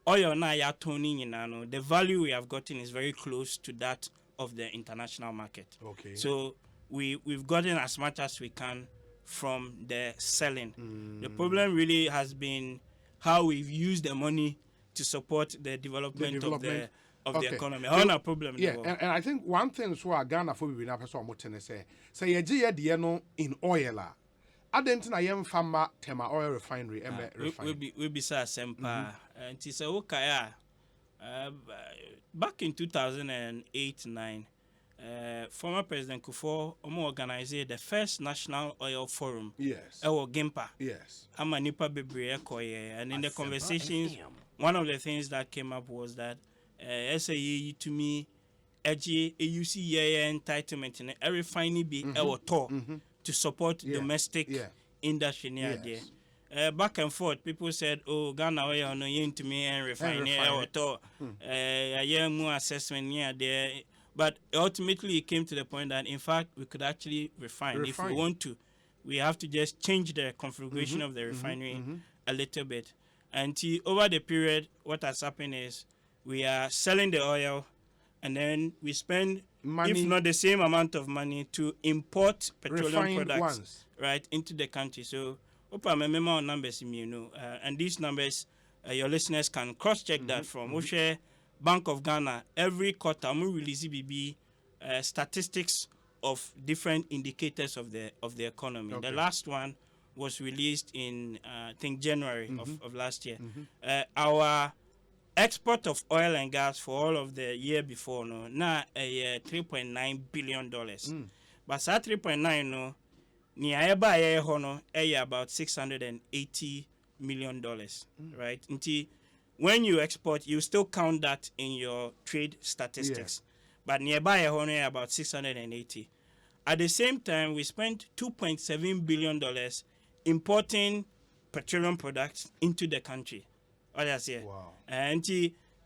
B: oil na ya toning in the value we have gotten is very close to that of the international market.
A: Okay.
B: So we've gotten as much as we can from the selling. The problem really has been how we've used the money to support the development. Of the economy.
A: So,
B: no problem.
A: Yeah, and I think one thing so Ghana for we na person mo tene say ye ji ye de no in oil a adent na yem fama tema oil refinery
B: we be sa sempa and it's a okay back in 2008-9 former President Kufuor organized the first National Oil Forum.
A: Yes.
B: Gimpa.
A: Yes.
B: Amanipa bebre koye, and in the conversations, one of the things that came up was that SAE to me, AUC entitlement in every refinery be to support domestic industry near there. Back and forth, people said, "Oh, Ghana oil no yin to me and refinery more assessment near there." But ultimately, it came to the point that, in fact, we could actually refine. If we want to. We have to just change the configuration of the refinery a little bit. And over the period, what has happened is we are selling the oil, and then we spend, money, if not the same amount of money, to import petroleum products right into the country. So, I remember on numbers, and these numbers, your listeners can cross-check that from Bank of Ghana. Every quarter, we release BB statistics of different indicators of the economy. Okay. The last one was released in I think January of last year. Our export of oil and gas for all of the year before now $3.9 billion. But that 3.9 about $680 million, right? Until when you export, you still count that in your trade statistics. But nearby about 680. At the same time, we spent $2.7 billion importing petroleum products into the country. Wow. And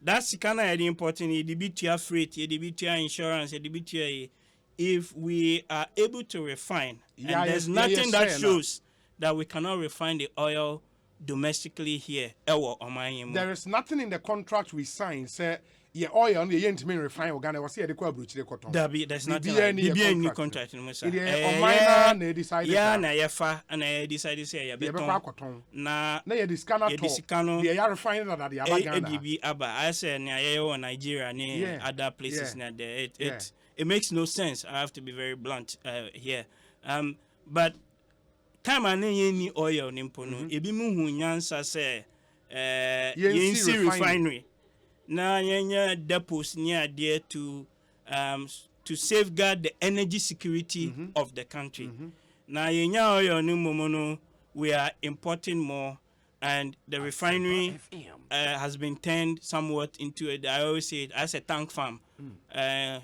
B: that's kind of important. The freight, the insurance, if we are able to refine, and there's nothing that shows that we cannot refine the oil domestically here.
A: There is nothing in the contract we signed say oil on the yen refine Ghana was here the kwa bruch cotton.
B: There's nothing like any contract in Musa.
A: They decided
B: na yefa and I decided say beton na
A: discano they are refining that the
B: ADB aba I say na Nigeria and other places na there it makes no sense. I have to be very blunt here. But time any oil nimpo no ebi mu hu nyansa say yensi refinery na yenya depots near there to safeguard the energy security of the country. Na yenya oil nimpo we are importing more, and the refinery has been turned somewhat into I always say it as a tank farm.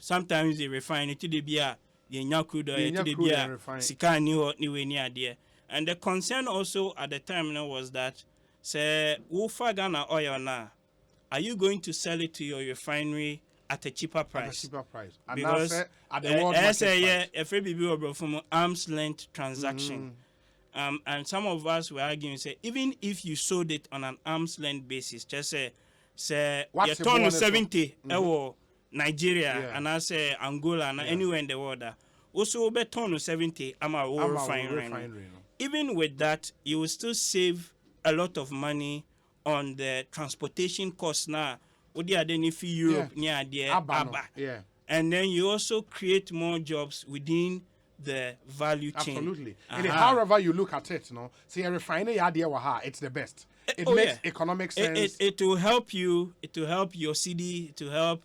B: Sometimes they refine it to the beer yenya crude oil to the beer sika ni near there. And the concern also at the time was that say Ufa Ghana oil now, are you going to sell it to your refinery at a cheaper price?
A: And
B: because
A: at the world market price.
B: Every BB from arm's length transaction. And some of us were arguing, say, even if you sold it on an arm's length basis, just say you turn 70 Nigeria and I say Angola and anywhere in the world. Also, be turn 70 refinery. Even with that, you will still save a lot of money on the transportation costs now. Europe near there, and then you also create more jobs within the value chain.
A: Absolutely. And however you look at it, see a refinery idea it's the best. It makes economic sense.
B: It will help you. It will help your city. It will help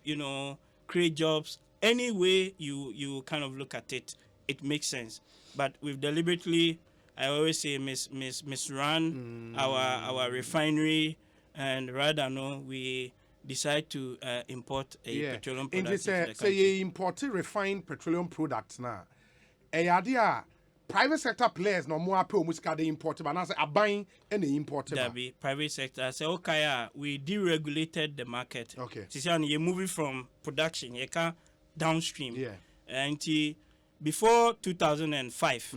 B: create jobs. Any way you kind of look at it, it makes sense. But we've deliberately, I always say, misrun our refinery, and rather we decide to import a petroleum
A: and
B: product into the country.
A: say you import refined petroleum products now. Idea private sector players no more pay muska they import but now say buying and they import
B: there be private sector say okay we deregulated the market.
A: Okay.
B: So you're moving from production you can downstream.
A: Yeah.
B: And before 2005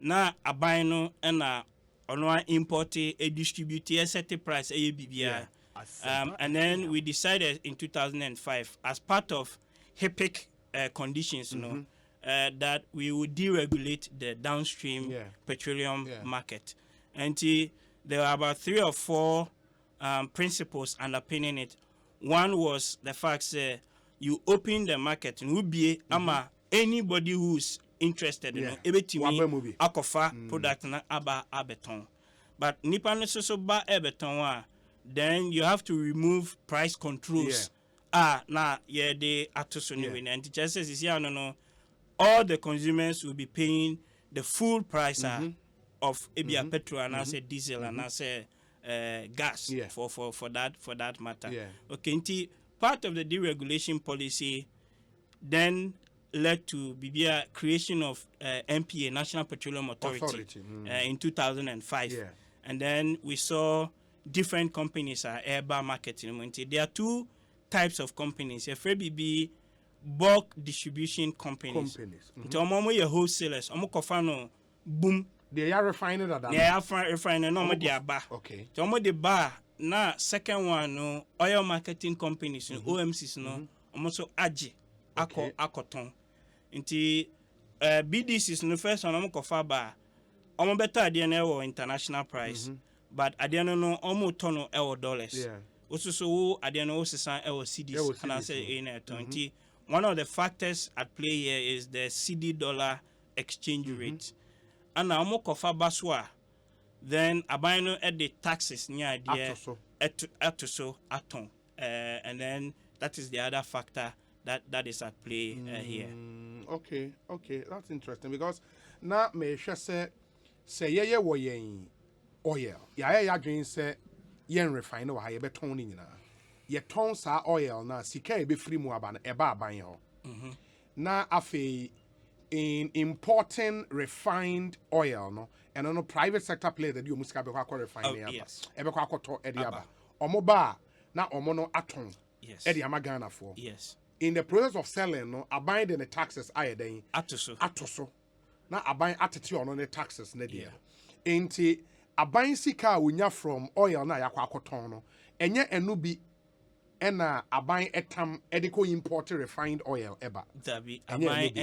B: na buying no and on import a distribute a set price a BBI. And then we decided in 2005 as part of HIPIC conditions that we would deregulate the downstream petroleum market. And there were about 3 or 4 principles underpinning it. One was the fact that you open the market and will be anybody who's interested in akofa product na aba abeton. But nipa no so ba abeton then you have to remove price controls. Na de atoso ni we and just says no all the consumers will be paying the full price of ebia petrol and say diesel and say gas for that matter. Okay, part of the deregulation policy then led to BBI creation of NPA, National Petroleum Authority. In 2005. And then we saw different companies are airbar marketing. There are 2 types of companies. A BB bulk distribution companies. So omo wholesalers, omo kofano boom.
A: They are refining that.
B: They are refining no they are bar.
A: Okay.
B: So omo the bar na second one no oil marketing companies no OMCs no omo so aji akoton. Nti BDCs no first one omo kofa bar. Omo better at the end international price. But at the end no omo tono $dollars.
A: Yeah.
B: Also so at the end sisan Cedis and I say in 20. One of the factors at play here is the Cedi dollar exchange rate. And now more kofa baswa, then abino at the taxes near the atoso aton. And then that is the other factor that is at play here.
A: Okay, that's interesting because now me say ye wo yen oil. Ya dream say yen refine wa ye beton ni na. Ye ton sa oil na sika e be free mu aba na eba aban ho. Na afi in importing refined oil no and no private sector players that you must be kwa refine aba. E be kwa akoto e di aba. Omo ba na omo no aton. E di ama Ghana for.
B: Yes.
A: In the process of selling no abide the taxes aye den atoso. Na aban atete ono ne taxes na dia. Enti aban sika wonya from oil na yakwa akoton no enye enu bi ena aban etam ediko import refined oil eba
B: dabi aban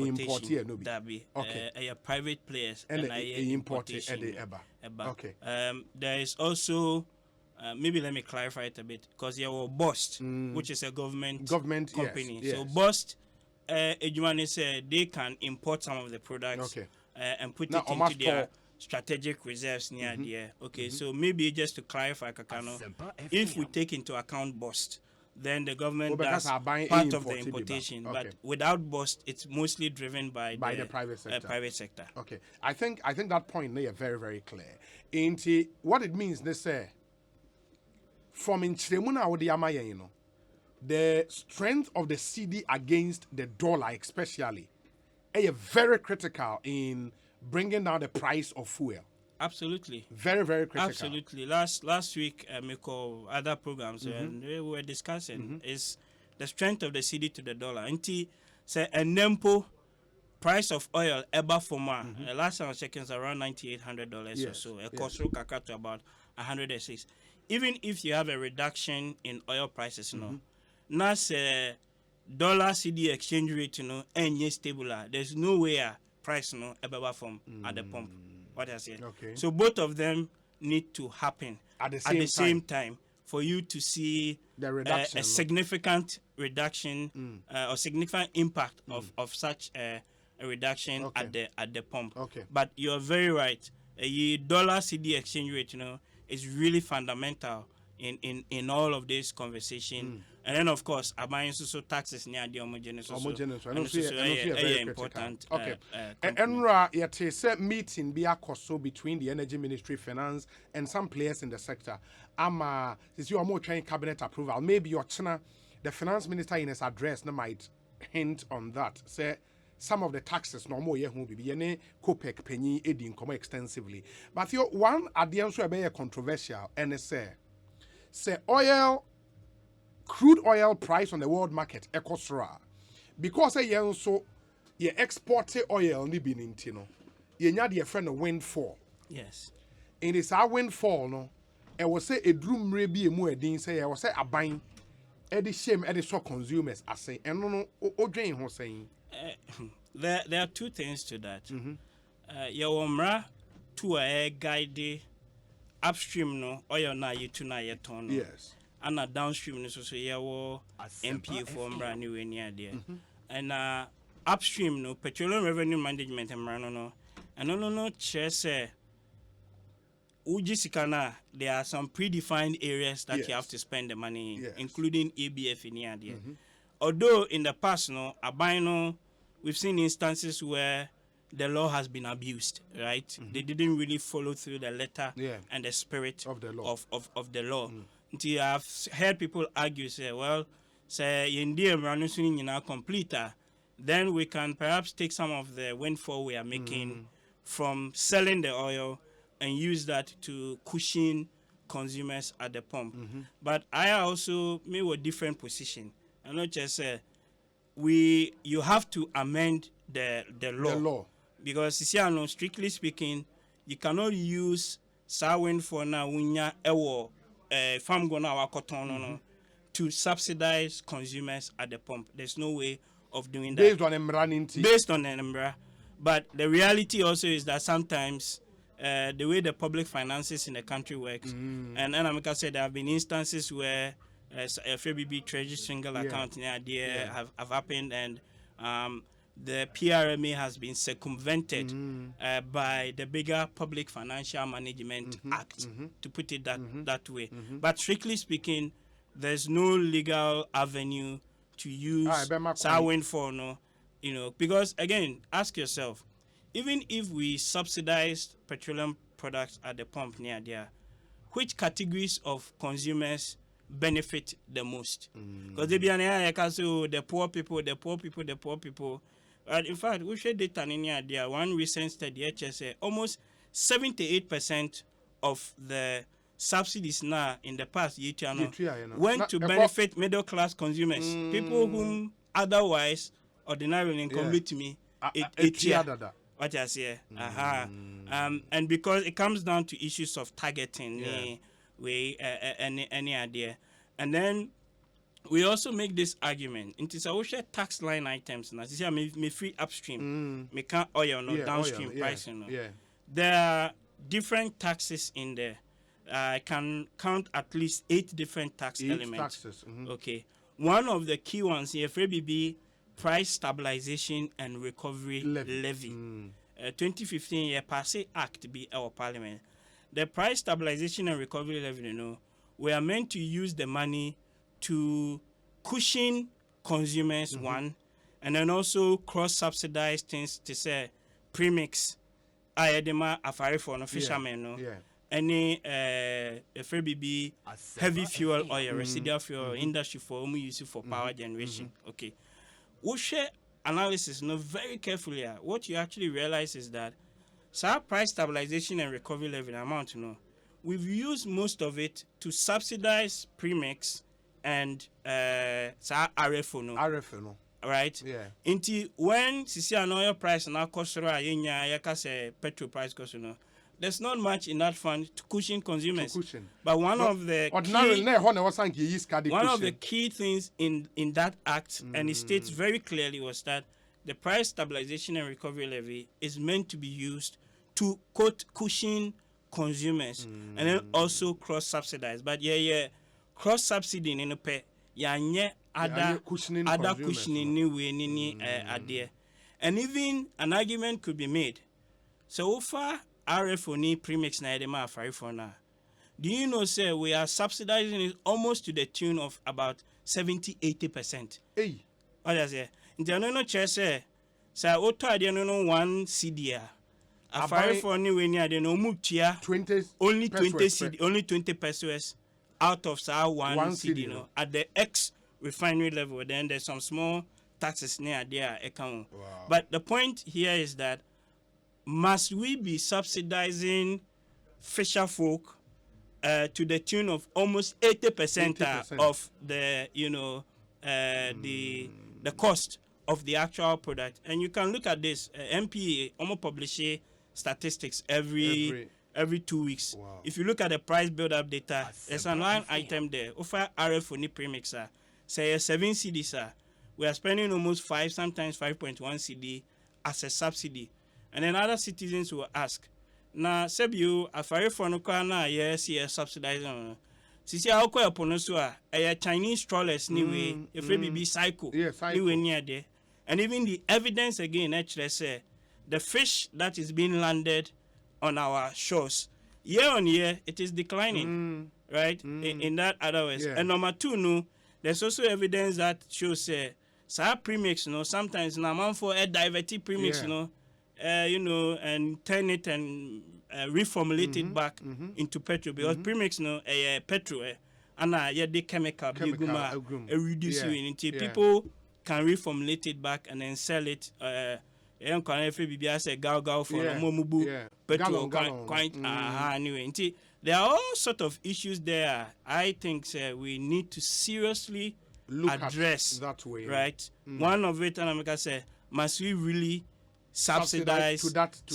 B: import dabi a private players
A: and import eba. Okay.
B: There is also maybe let me clarify it a bit because you were BOST, which is a government company.
A: Yes.
B: So BOST Ejumane said they can import some of the products and put it into their strategic reserves near there. Okay, so maybe just to clarify, Kakano, if we take into account BOST, then the government does part of the importation. But without BOST, it's mostly driven by the private sector.
A: Okay, I think that point is very, very clear. Into what it means, they say, from Inchemuna or the Amaya, you know, the strength of the Cedi against the dollar, especially, is very critical in bringing down the price of fuel.
B: Absolutely.
A: Very, very critical.
B: Absolutely. Last week, other programs, and we were discussing is the strength of the Cedi to the dollar. Until say a NEMPO price of oil ever for last time I was checking is around $9,800 or so. A cost to about 106. Even if you have a reduction in oil prices, now say dollar Cedi exchange rate, and stable. There's no way price ever from at the pump. What I say.
A: Okay.
B: So both of them need to happen
A: at the same
B: time for you to see
A: the reduction,
B: a significant reduction or significant impact of such a reduction at the pump.
A: Okay.
B: But you're very right. A dollar Cedi exchange rate, is really fundamental in all of this conversation And then of course aban so taxes near the homogeneous so important.
A: Okay. Enra yete say meeting be akoso between the Energy Ministry, Finance, and some players in the sector. Since you are more trying cabinet approval, maybe your china, the finance minister in his address might hint on that. Say some of the taxes no more who be any COPEC penny aiding come extensively. But your one idea so be controversial and say oil, crude oil price on the world market ekosra because so you export oil ni bi ninti no you nya de friend windfall.
B: Yes.
A: In this our windfall no e was say edrumre bi emu edin say e was say aban e de shame e de so consumers ase eno no odwen ho saying.
B: There are two things to that. Your umra to a guide upstream no oil na yitu na yeton.
A: Yes.
B: And a downstream no so yawo MPA for umra ni we near there. And upstream no petroleum revenue management no and no chese ujisikana there are some predefined areas that you have to spend the money in, including ABF in here there. Although in the past no abino we've seen instances where the law has been abused, right? They didn't really follow through the letter and the spirit of the law. Of the law. Until I've heard people argue, say, well, say India completer, then we can perhaps take some of the windfall we are making from selling the oil and use that to cushion consumers at the pump. But I also made a different position. I'm not just say you have to amend the law. Because strictly speaking, you cannot use sawin for now farm gonna to subsidize consumers at the pump. There's no way of doing that.
A: Based on Emra.
B: Based on Emra. But the reality also is that sometimes the way the public finances in the country works, and Amika said there have been instances where FABB Treasury single account have happened, and the PRMA has been circumvented by the bigger Public Financial Management Act, to put it that way. But strictly speaking, there's no legal avenue to use Sawin for no, because again, ask yourself, even if we subsidized petroleum products at the pump near there, which categories of consumers benefit the most? Because they be the poor people. In fact, we share data in here. One recent study, HSA, almost 78% of the subsidies now in the past year went to benefit middle class consumers, people whom otherwise ordinarily income to me. What I say, and because it comes down to issues of targeting, any idea, and then we also make this argument. It is our tax line items. Now, this is me free upstream, me can't oil no downstream pricing. No. There are different taxes in there. I can count at least 8 different tax elements.
A: Taxes.
B: Okay, one of the key ones here, FABB, Price Stabilization and Recovery Levy. 2015 year passé act be our parliament. The Price Stabilization and Recovery Levy, we are meant to use the money to cushion consumers, one, and then also cross-subsidize things to say premix, ayedema afari for no fishermen, any FABB heavy fuel oil, residual fuel industry for use for power generation. Okay, we share analysis very carefully. What you actually realize is that price stabilization and recovery levy amount, we've used most of it to subsidize premix and RFO. Right?
A: Yeah.
B: Until when an oil price and cost petrol price cost, there's not much in that fund to cushion consumers. But one of the key things in that act, and it states very clearly, was that the Price Stabilization and Recovery Levy is meant to be used to quote cushion consumers and then also cross-subsidize. But cross-subsidy in a pay, other cushioning idea. And even an argument could be made. So far, RFO ni premix na edema afari for now. Do you know, sir, we are subsidizing it almost to the tune of about 70-80%.
A: Hey.
B: What I say? In the no chair, sir, auto I don't know 1 CD. A fire for any near the no mutia
A: 20
B: only 20 CD, only 20 pesos out of one CD, no, at the X refinery level. Then there's some small taxes near their account.
A: Wow.
B: But the point here is that must we be subsidizing fisher folk to the tune of almost 80% of the the cost of the actual product? And you can look at this MPA almost publish statistics every 2 weeks.
A: Wow.
B: If you look at the price build-up data, there's an line item there. Offer RF for any premixer, say 7 CD, we are spending almost 5, sometimes 5.1 CD as a subsidy. And then other citizens will ask, na sebiu afare for no kwa na yes subsidizing. Sisi a okwa pono so a Chinese trawlers anyway, if we be cycle. Anyway near there. And even the evidence again actually say the fish that is being landed on our shores, year on year, it is declining, right? In that other ways. And number 2, no, there's also evidence that shows sa premix, sometimes na man for a diverted premix, and turn it and reformulate it back into petrol, because premix, petrol, and the chemical, reducing it. People can reformulate it back and then sell it. There are all sort of issues there. I think we need to seriously address
A: that way,
B: right? One of it, and I say, must we really subsidize
A: to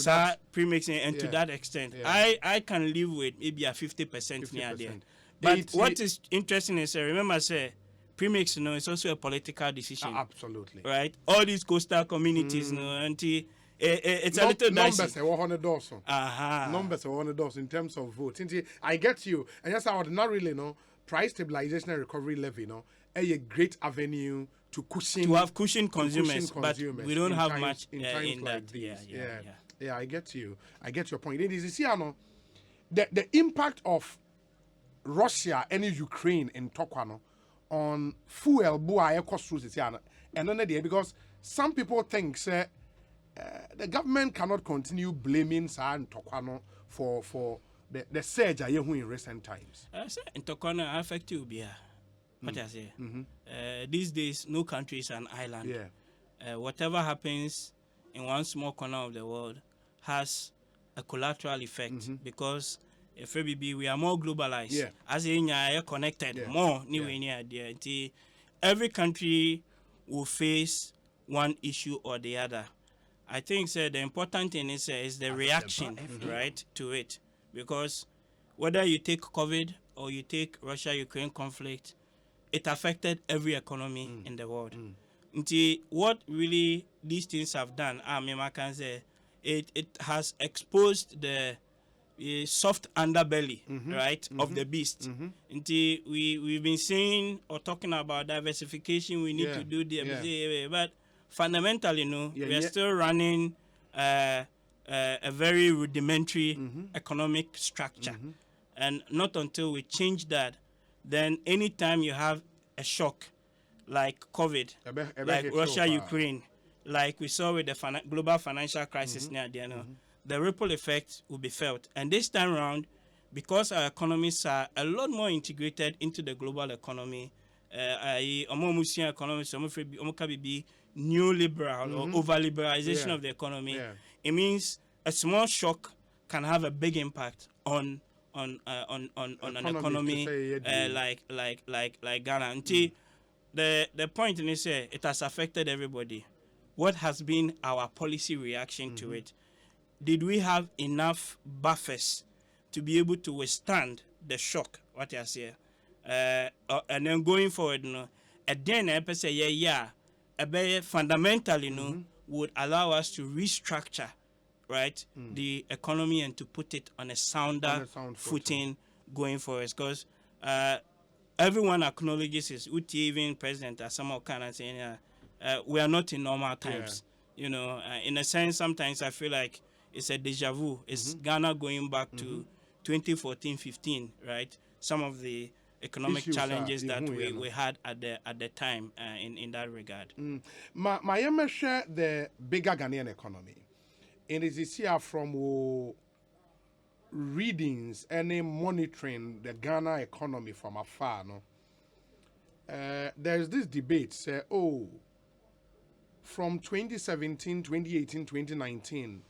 A: that
B: premixing, and to that extent? I can live with maybe a 50% near there.
A: 80.
B: But what is interesting is, remember, premix, it's also a political decision.
A: Absolutely.
B: Right? All these coastal communities, it's a little dicey.
A: Numbers are $100 in terms of votes. I get you. And yes, I would not really know price stabilization and recovery levy, a great avenue to cushion consumers,
B: but we don't have much in
A: like
B: that.
A: These. Yeah, I get you. I get your point. It is, you see, the impact of Russia and Ukraine in Tokwano on fuel and then because some people think the government cannot continue blaming San Tokwano for the surge in recent times.
B: In Tokwano affect you what I say. These days no country is an island. Whatever happens in one small corner of the world has a collateral effect, because if we are more globalized, as in connected more every country will face one issue or the other. I think the important thing is the reaction, right, to it, because whether you take COVID or you take Russia-Ukraine conflict, it affected every economy in the world. What really these things have done, it has exposed the soft underbelly, right, of the beast. We've been saying or talking about diversification. We need to do the but fundamentally, we are still running a very rudimentary economic structure, and not until we change that, then anytime you have a shock like COVID, like Russia-Ukraine, like we saw with the global financial crisis near the end, the ripple effect will be felt. And this time around, because our economies are a lot more integrated into the global economy, neoliberal or over-liberalization of the economy, it means a small shock can have a big impact on an economy like Ghana. The point is it has affected everybody. What has been our policy reaction to it? Did we have enough buffers to be able to withstand the shock? What I say, and then going forward, and then I say, fundamentally, would allow us to restructure, right, the economy and to put it on a sounder footing going forward. Because everyone acknowledges it. Even President Asamoah Gyan saying, we are not in normal times. In a sense, sometimes I feel like it's a deja vu. It's Ghana going back to 2014-15, right? Some of the economic
A: Issues
B: challenges that
A: you
B: we had at the time in that regard.
A: My share the bigger Ghanaian economy. And it is here from readings and monitoring the Ghana economy from afar. No, there's this debate. Say, from 2017, 2018, 2019,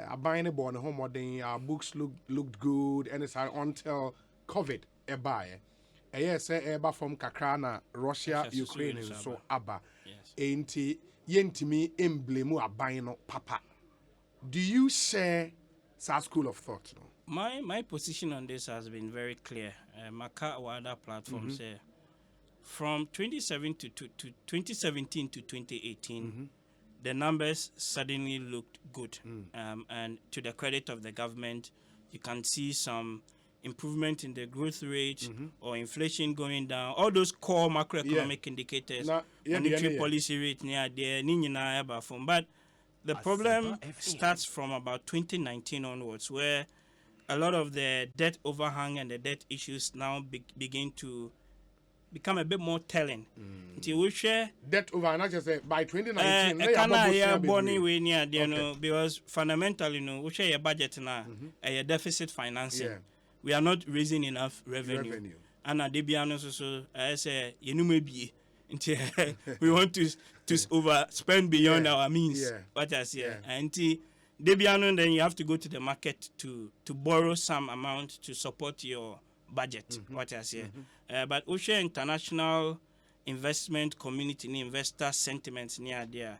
A: I buying a born home modern. Our books looked good, and it's until COVID a buy. Yes, eba from Kakrana, Russia, Ukraine, and so Abba. Ain't yentimi emblemu abayno papa. Do you share that school of thought? No?
B: My position on this has been very clear. Maka or other platforms say from 2017 to 2018, the numbers suddenly looked good, and to the credit of the government, you can see some improvement in the growth rate or inflation going down. All those core macroeconomic indicators, monetary policy rate near there, but the problem starts from about 2019 onwards, where a lot of the debt overhang and the debt issues now begin to become a bit more telling. Until we share
A: debt over, not just by 2019,
B: because fundamentally, we share a budget now, a deficit financing. We are not raising enough revenue. And at Debiano, so I say, we want to overspend beyond our means. What I say, and Debiano, then you have to go to the market to borrow some amount to support your budget. What I say, but we share international investment community, investor sentiments near there.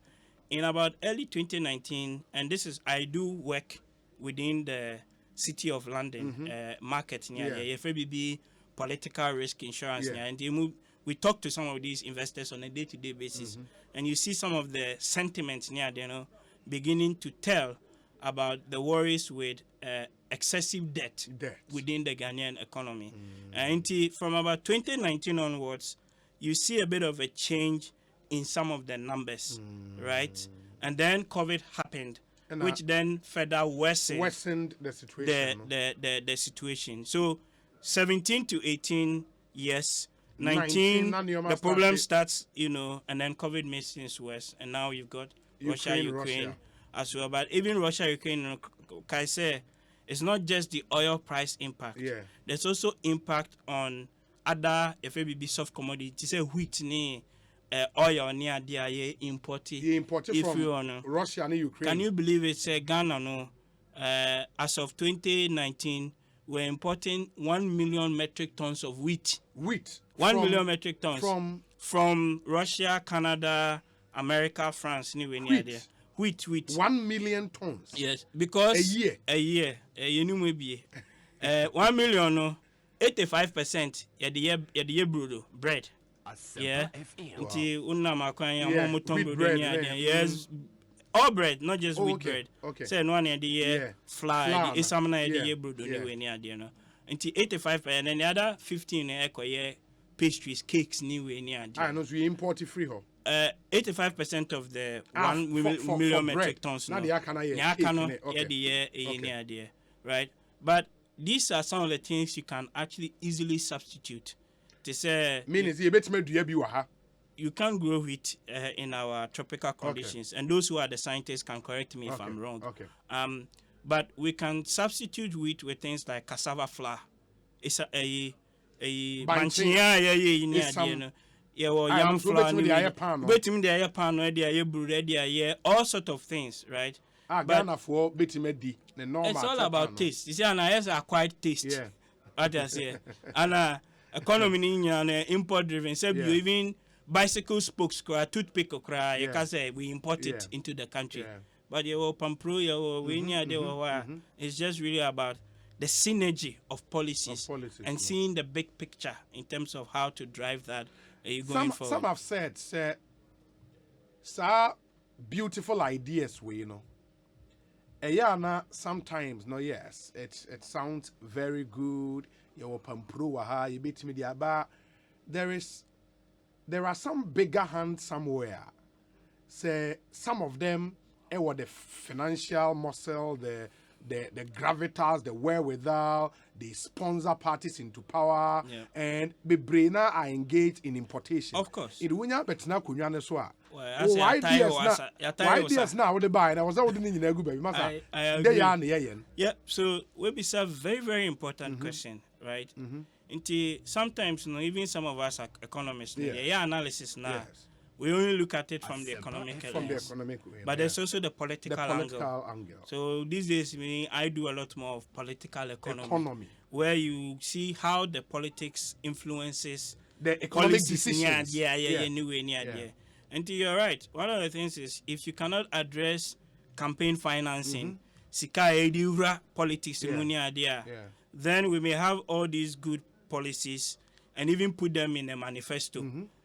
B: In about early 2019, and this is I do work within the City of London market near the FABB political risk insurance and we talk to some of these investors on a day-to-day basis, and you see some of the sentiments near there beginning to tell about the worries with excessive debt within the Ghanaian economy. And from about 2019 onwards, you see a bit of a change in some of the numbers, right? And then COVID happened, which then further worsened
A: the situation.
B: The situation. So 17 to 18, yes. 19 the problem starts, and then COVID makes things worse. And now you've got Russia as well. But even Russia, Ukraine, I say, it's not just the oil price impact. There's also impact on other FABB soft commodities. Say wheat, oil near the imported
A: from Russia and Ukraine.
B: Can you believe it? Ghana, as of 2019, we're importing 1 million metric tons of wheat. 1 million metric tons from Russia, Canada, America, France, anywhere near there. Wheat.
A: 1 million tons.
B: Yes, because a year. 1 million, 85%. Bread. Yeah. Yes. All bread, not just wheat bread. Say no one the flour, it's some the bread anyway near there. Until 85%, and then the other 15 pastries, cakes anyway near there.
A: I know we import it free.
B: 85% of the 1 million metric tons. Right? But these are some of the things you can actually easily substitute. To say, you can't grow wheat in our tropical conditions, and those who are the scientists can correct me if I'm wrong. But we can substitute wheat with things like cassava flour. It's a yam flour, all sort of things, right? But it's all about taste. You see, and I acquired taste. What I say, and economy import driven. So you even bicycle spokes, toothpick, you can say we import it into the country. But it's just really about the synergy of policies and seeing the big picture in terms of how to drive that going forward.
A: Some have said, beautiful ideas, sometimes, yes, it sounds very good. There are some bigger hands somewhere. Say some of them were the financial muscle, the the gravitas, the wherewithal, they sponsor parties into power, and Bebrena are engaged in importation.
B: Of course.
A: It winya betina kunya so a.
B: Ideas
A: now with the buy and I was out in the good baby.
B: I agree. Yeah, so we be a very, very important question, right? Sometimes, even some of us are economists, analysis now. Yes. We only look at it from the economic lens. But there's also the political angle. So these days, I do a lot more of political economy. Where you see how the politics influences
A: the economic decisions.
B: And you're right. One of the things is if you cannot address campaign financing, politics, then we may have all these good policies and even put them in a manifesto.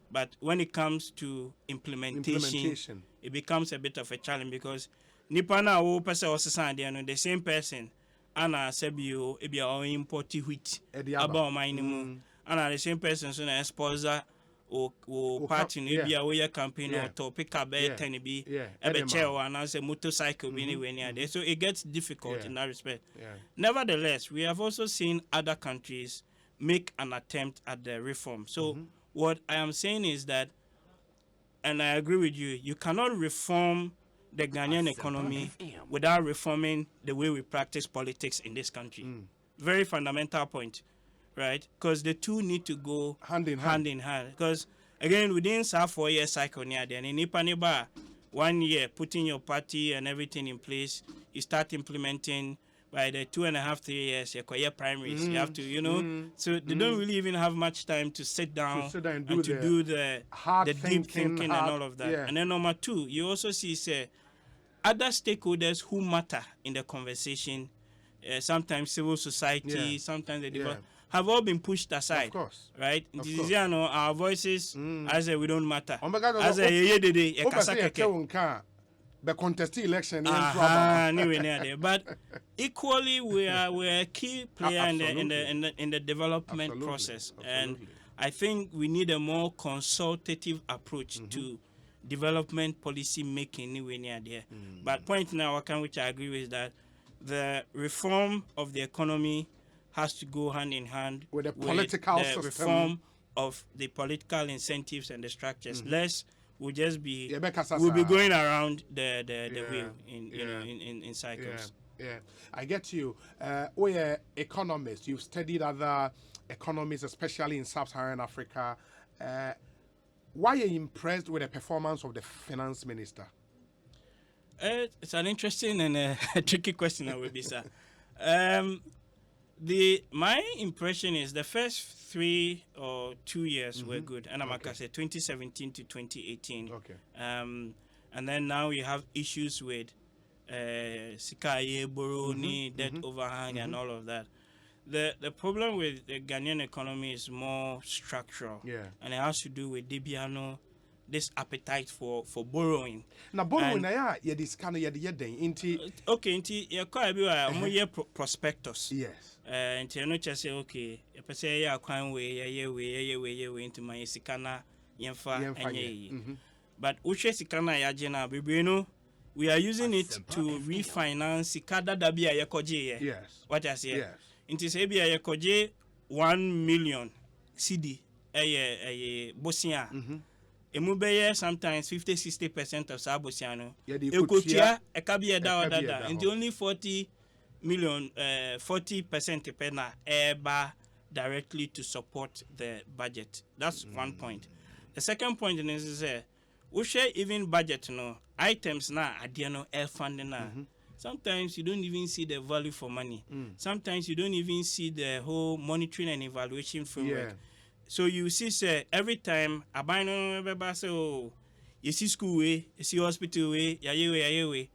B: But when it comes to implementation, it becomes a bit of a challenge because Nipana o person or the same person ana sebio ebia import wheat about mining and the same person so na sponsor or party ebia we campaign or to pick up a 10 be a chair or a motorcycle anywhere near there. So it gets difficult in that respect. Nevertheless, we have also seen other countries make an attempt at the reform. So what I am saying is that, and I agree with you, you cannot reform the Ghanaian economy without reforming the way we practice politics in this country. Very fundamental point, right? Because the two need to go hand in hand. Because again, within a 4-year cycle near there, in Ipaneba, 1 year, putting your party and everything in place, you start implementing. By the 2.5, 3 years, you're primaries. You have to, so they don't really even have much time to sit down and to do the deep thinking and all of that. And then number two, you also see other stakeholders who matter in the conversation, sometimes civil society, sometimes the development, have all been pushed aside. Of course. Right? Our voices, I say we don't matter. I say,
A: the contested election
B: but equally we're a key player in the development process. And I think we need a more consultative approach to development policy making anywhere near there. But point now which I agree with that the reform of the economy has to go hand in hand
A: with the political system.
B: Reform of the political incentives and the structures. Less we'll just be we'll be going around the wheel in cycles.
A: I get you. We're economists. You've studied other economies, especially in sub-Saharan Africa. Why are you impressed with the performance of the finance minister?
B: It's an interesting and a tricky question, I would be, sir. My impression is the first 3 or 2 years were good, and I'm like I said, 2017 to 2018. And then now we have issues with Sikaye, Boroni, debt overhang, and all of that. The problem with the Ghanaian economy is more structural, and it has to do with Debiano, this appetite for borrowing.
A: Now borrowing ya this kind of
B: inti prospectus.
A: Yes.
B: And you know just say okay, if say ya kwan we into my sikana yemfa enye. But uche sikana ya jena bibino we are using it to refinance sikada dabia yakoje.
A: Yes.
B: What I say?
A: Yes.
B: Inti say bia yakoje 1 million CD bosia. Emubeye sometimes 50-60% of Sabosiano. Ekotia ekabia da. And only 40 million 40% pena eba directly to support the budget. That's one point. The second point is we share even budget items na adiano air funding na. Sometimes you don't even see the value for money. Sometimes you don't even see the whole monitoring and evaluation framework. So you see, every time I buy no you see school way, you see hospital way, way.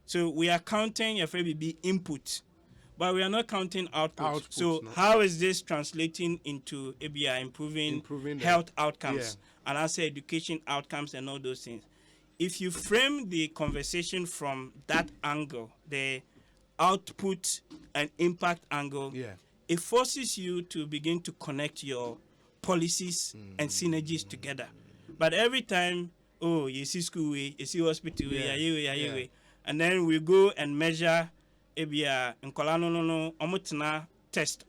B: So we are counting your FABB input, but we are not counting output. So how is this translating into ABI improving health outcomes and also education outcomes and all those things? If you frame the conversation from that angle, the output and impact angle, it forces you to begin to connect your policies and synergies together. But every time, you see school way, you see hospital way, and then we go and measure ebia nkola no omutena test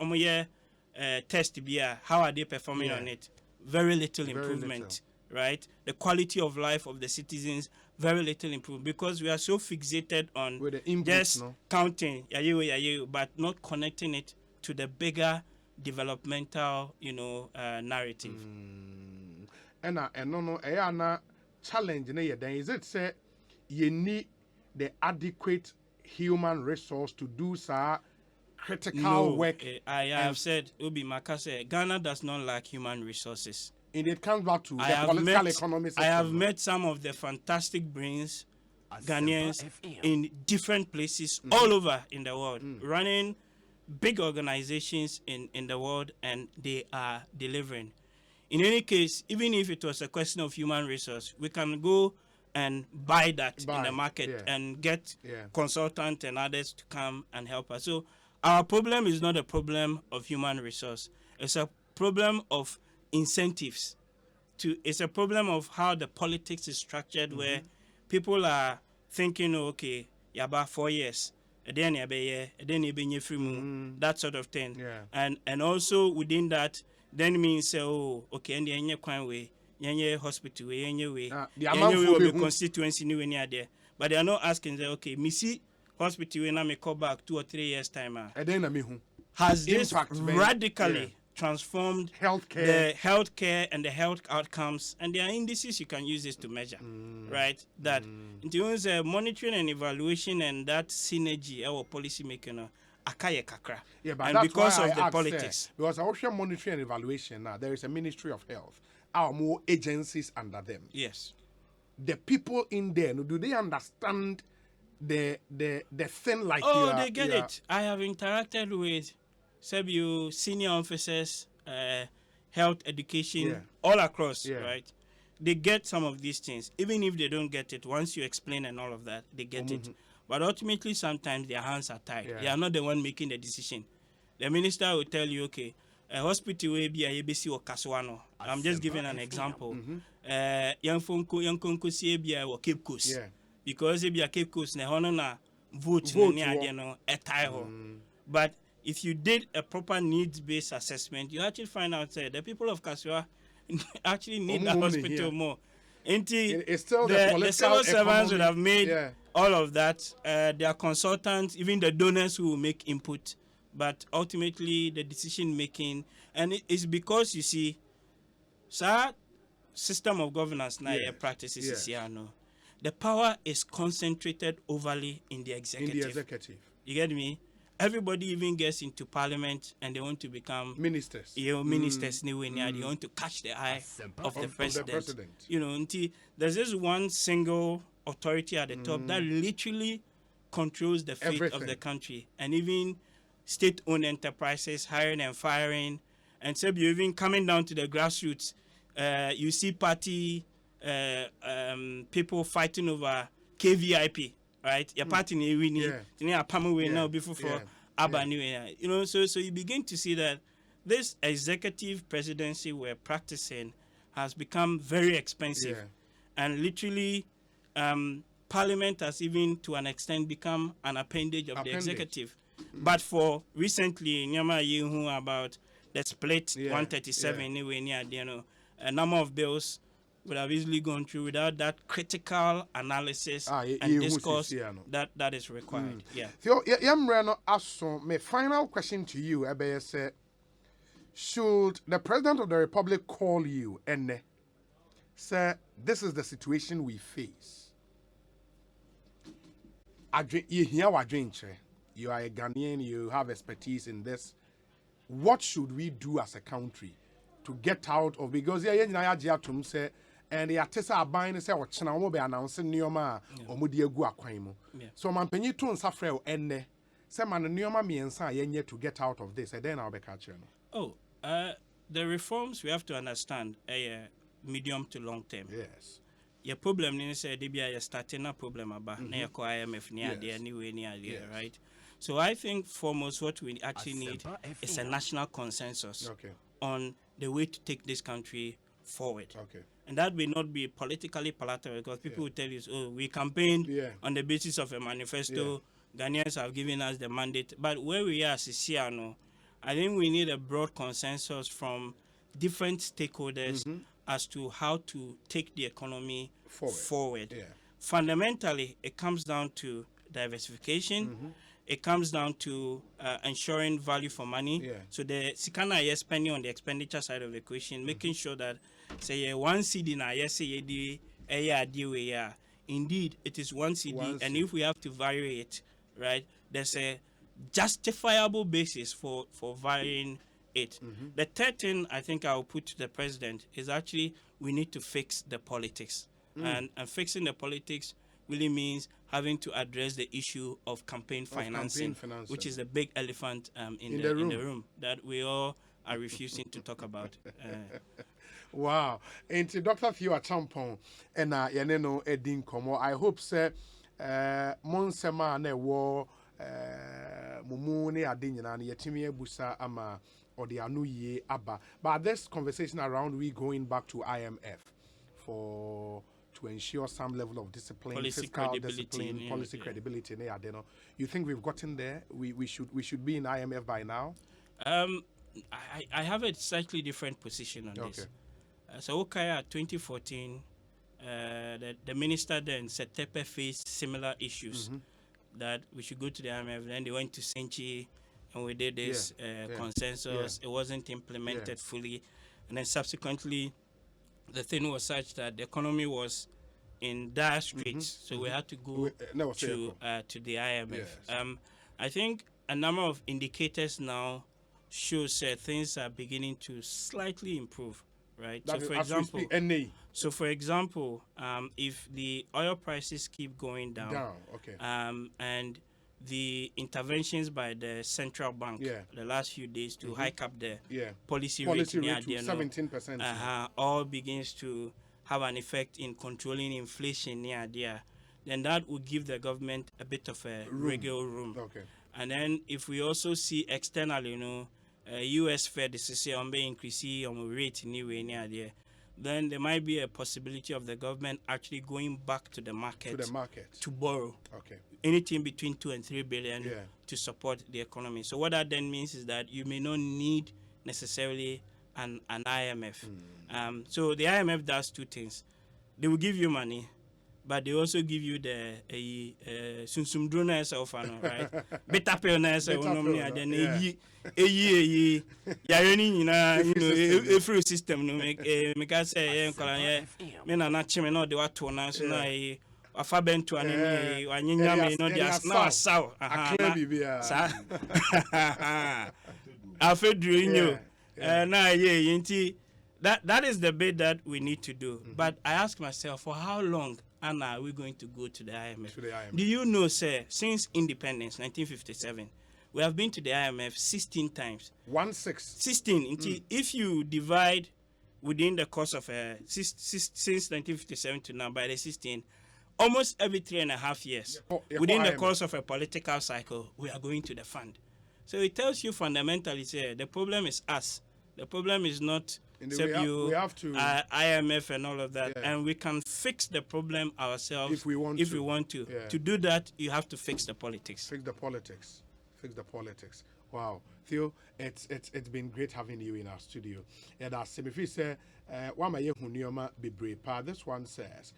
B: test bia how are they performing on it? Very little improvement, right? The quality of life of the citizens, very little improvement, because we are so fixated on just counting but not connecting it to the bigger developmental narrative.
A: And no challenge is it say you need the adequate human resource to do critical work?
B: I have said, Obi Makase, Ghana does not lack human resources.
A: And it comes back to the political economy system.
B: I have met some of the fantastic brains, Ghanaians, in different places all over in the world, running big organizations in the world, and they are delivering. In any case, even if it was a question of human resource, we can go and buy that in the market and get consultants and others to come and help us. So our problem is not a problem of human resource. It's a problem of incentives. It's a problem of how the politics is structured, where people are thinking, okay, about 4 years, that sort of thing. And also within that, then means, okay, and the hospital way, will be constituency new any there. But they are not asking, okay, Missy hospital when I may call back 2 or 3 years time. Has this radically transformed the healthcare and the health outcomes, and there are indices you can use this to measure, right? That in terms of monitoring and evaluation and that synergy our policy making akaye kakra.
A: But
B: and because of the politics.
A: Because I also monitoring and evaluation now, there is a Ministry of Health. Our more agencies under them.
B: Yes.
A: The people in there, do they understand the thing like
B: they get it. I have interacted with senior officers, health education, all across, right? They get some of these things. Even if they don't get it, once you explain and all of that, they get it. But ultimately, sometimes their hands are tied. They are not the one making the decision. The minister will tell you, okay, a hospital will be a ABC or Kaswano. I'm just giving an example. Young see or Cape Coast. Because if you Cape Coast, na vote but if you did a proper needs-based assessment, you actually find out that the people of Kaswa actually need the hospital more.
A: It's still the
B: civil servants would have made all of that. Their consultants, even the donors who will make input, but ultimately the decision making, and it's because you see, system of governance now practices is here now. The power is concentrated overly in the executive. You get me? Everybody even gets into parliament and they want to become
A: ministers.
B: Ministers anyway. They want to catch the eye of the president. There's this one single authority at the top that literally controls the fate of the country, and even state-owned enterprises hiring and firing, and so you even coming down to the grassroots. You see party people fighting over KVIP. Right, your party now before so you begin to see that this executive presidency we're practicing has become very expensive, and literally parliament has even to an extent become an appendage of the executive. But for recently, about the split 137 anyway, a number of bills would have easily gone through without that critical analysis and discourse that is required.
A: Theo, my final question to you, should the President of the Republic call you and say, this is the situation we face? You are a Ghanaian, you have expertise in this. What should we do as a country to get out of, because and the artists are buying and say, what channel be announcing Nioma or Mudiagu Aquaimo. So, man, penny to suffer and say, man, Nioma me and Say to get out of this, and then I'll be catching.
B: The reforms we have to understand a medium to long term.
A: Yes.
B: Your problem is they be a starting a problem about near IMF near there, anyway near there, right? So, I think foremost what we actually need is a national consensus on the way to take this country forward. And that may not be politically palatable, because people will tell you, we campaign on the basis of a manifesto, Ghanaians have given us the mandate. But where we are, Sisiano, I think we need a broad consensus from different stakeholders as to how to take the economy forward.
A: Yeah.
B: Fundamentally, it comes down to diversification. It comes down to ensuring value for money.
A: Yeah.
B: So the Sikana is spending on the expenditure side of the equation, making sure that say one CD na yes indeed it is one CD, and if we have to vary it, right, there's a justifiable basis for varying it. The third thing I think I'll put to the president is actually we need to fix the politics. And fixing the politics really means having to address the issue of campaign financing, which is a big elephant in the room that we all are refusing to talk about.
A: Wow. And to Dr. Theo Acheampong and Yaneno Edin Komo, I hope sir Monsema ne wo Mumu ne Adinyana Yetimi Busa ama or the anu ye abba. But this conversation around we going back to IMF to ensure some level of discipline, fiscal discipline, policy credibility. You think we've gotten there? We should be in IMF by now.
B: I have a slightly different position on this. So Okaya 2014, the minister then Setepe faced similar issues that we should go to the IMF. Then they went to Senchi and we did this consensus. It wasn't implemented fully, and then subsequently the thing was such that the economy was in dire straits, so we had to go to the IMF. I think a number of indicators now shows things are beginning to slightly improve, right? So for example, if the oil prices keep going down, and the interventions by the central bank the last few days to hike up the policy rate to 17%, all begins to have an effect in controlling inflation near there, then that would give the government a bit of a wiggle room. And then if we also see externally, US Fed is increasing on rate anyway near there, then there might be a possibility of the government actually going back to the market to borrow anything between 2 and 3 billion to support the economy. So what that then means is that you may not need necessarily an IMF. So the IMF does two things. They will give you money, but they also give you the sunsum drone yourself, right? Beta pill na yourself, then every system no make say me na chime no de wato na so na afa bento anani wanyenya me no dia na saw sa afedru inyo na yenti that is the bit that we need to do. But I ask myself, for how long are we going to go to the IMF? Do you know, sir, since independence 1957 we have been to the IMF 16 times. 16. If you divide within the course of since 1957 to now by the 16, almost every 3.5 years, within the course of a political cycle, we are going to the fund. So it tells you fundamentally, the problem is us. The problem is not we have to IMF and all of that, and we can fix the problem ourselves if we want to. To do that, you have to fix the politics.
A: Fix the politics. Wow, Theo, it's been great having you in our studio. And as Semifi said, this one says,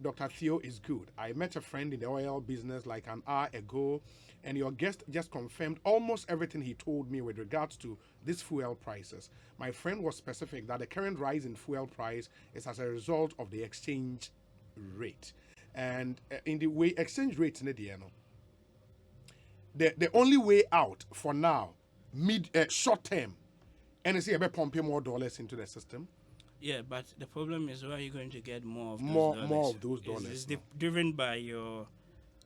A: Dr. Theo is good. I met a friend in the oil business like an hour ago, and your guest just confirmed almost everything he told me with regards to these fuel prices. My friend was specific that the current rise in fuel price is as a result of the exchange rate. And in the way exchange rate in the only way out for now, short term, and see about pumping more dollars into the system.
B: Yeah, but the problem is, where are you going to get more of those dollars? It's driven by your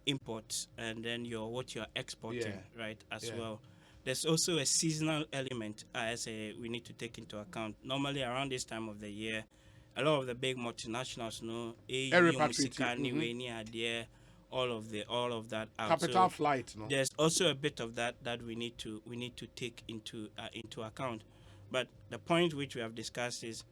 B: imports and then what you're exporting, right, as well. There's also a seasonal element we need to take into account. Normally around this time of the year, a lot of the big multinationals all of that out.
A: Capital flight.
B: There's also a bit of that we need to take into account. But the point which we have discussed is,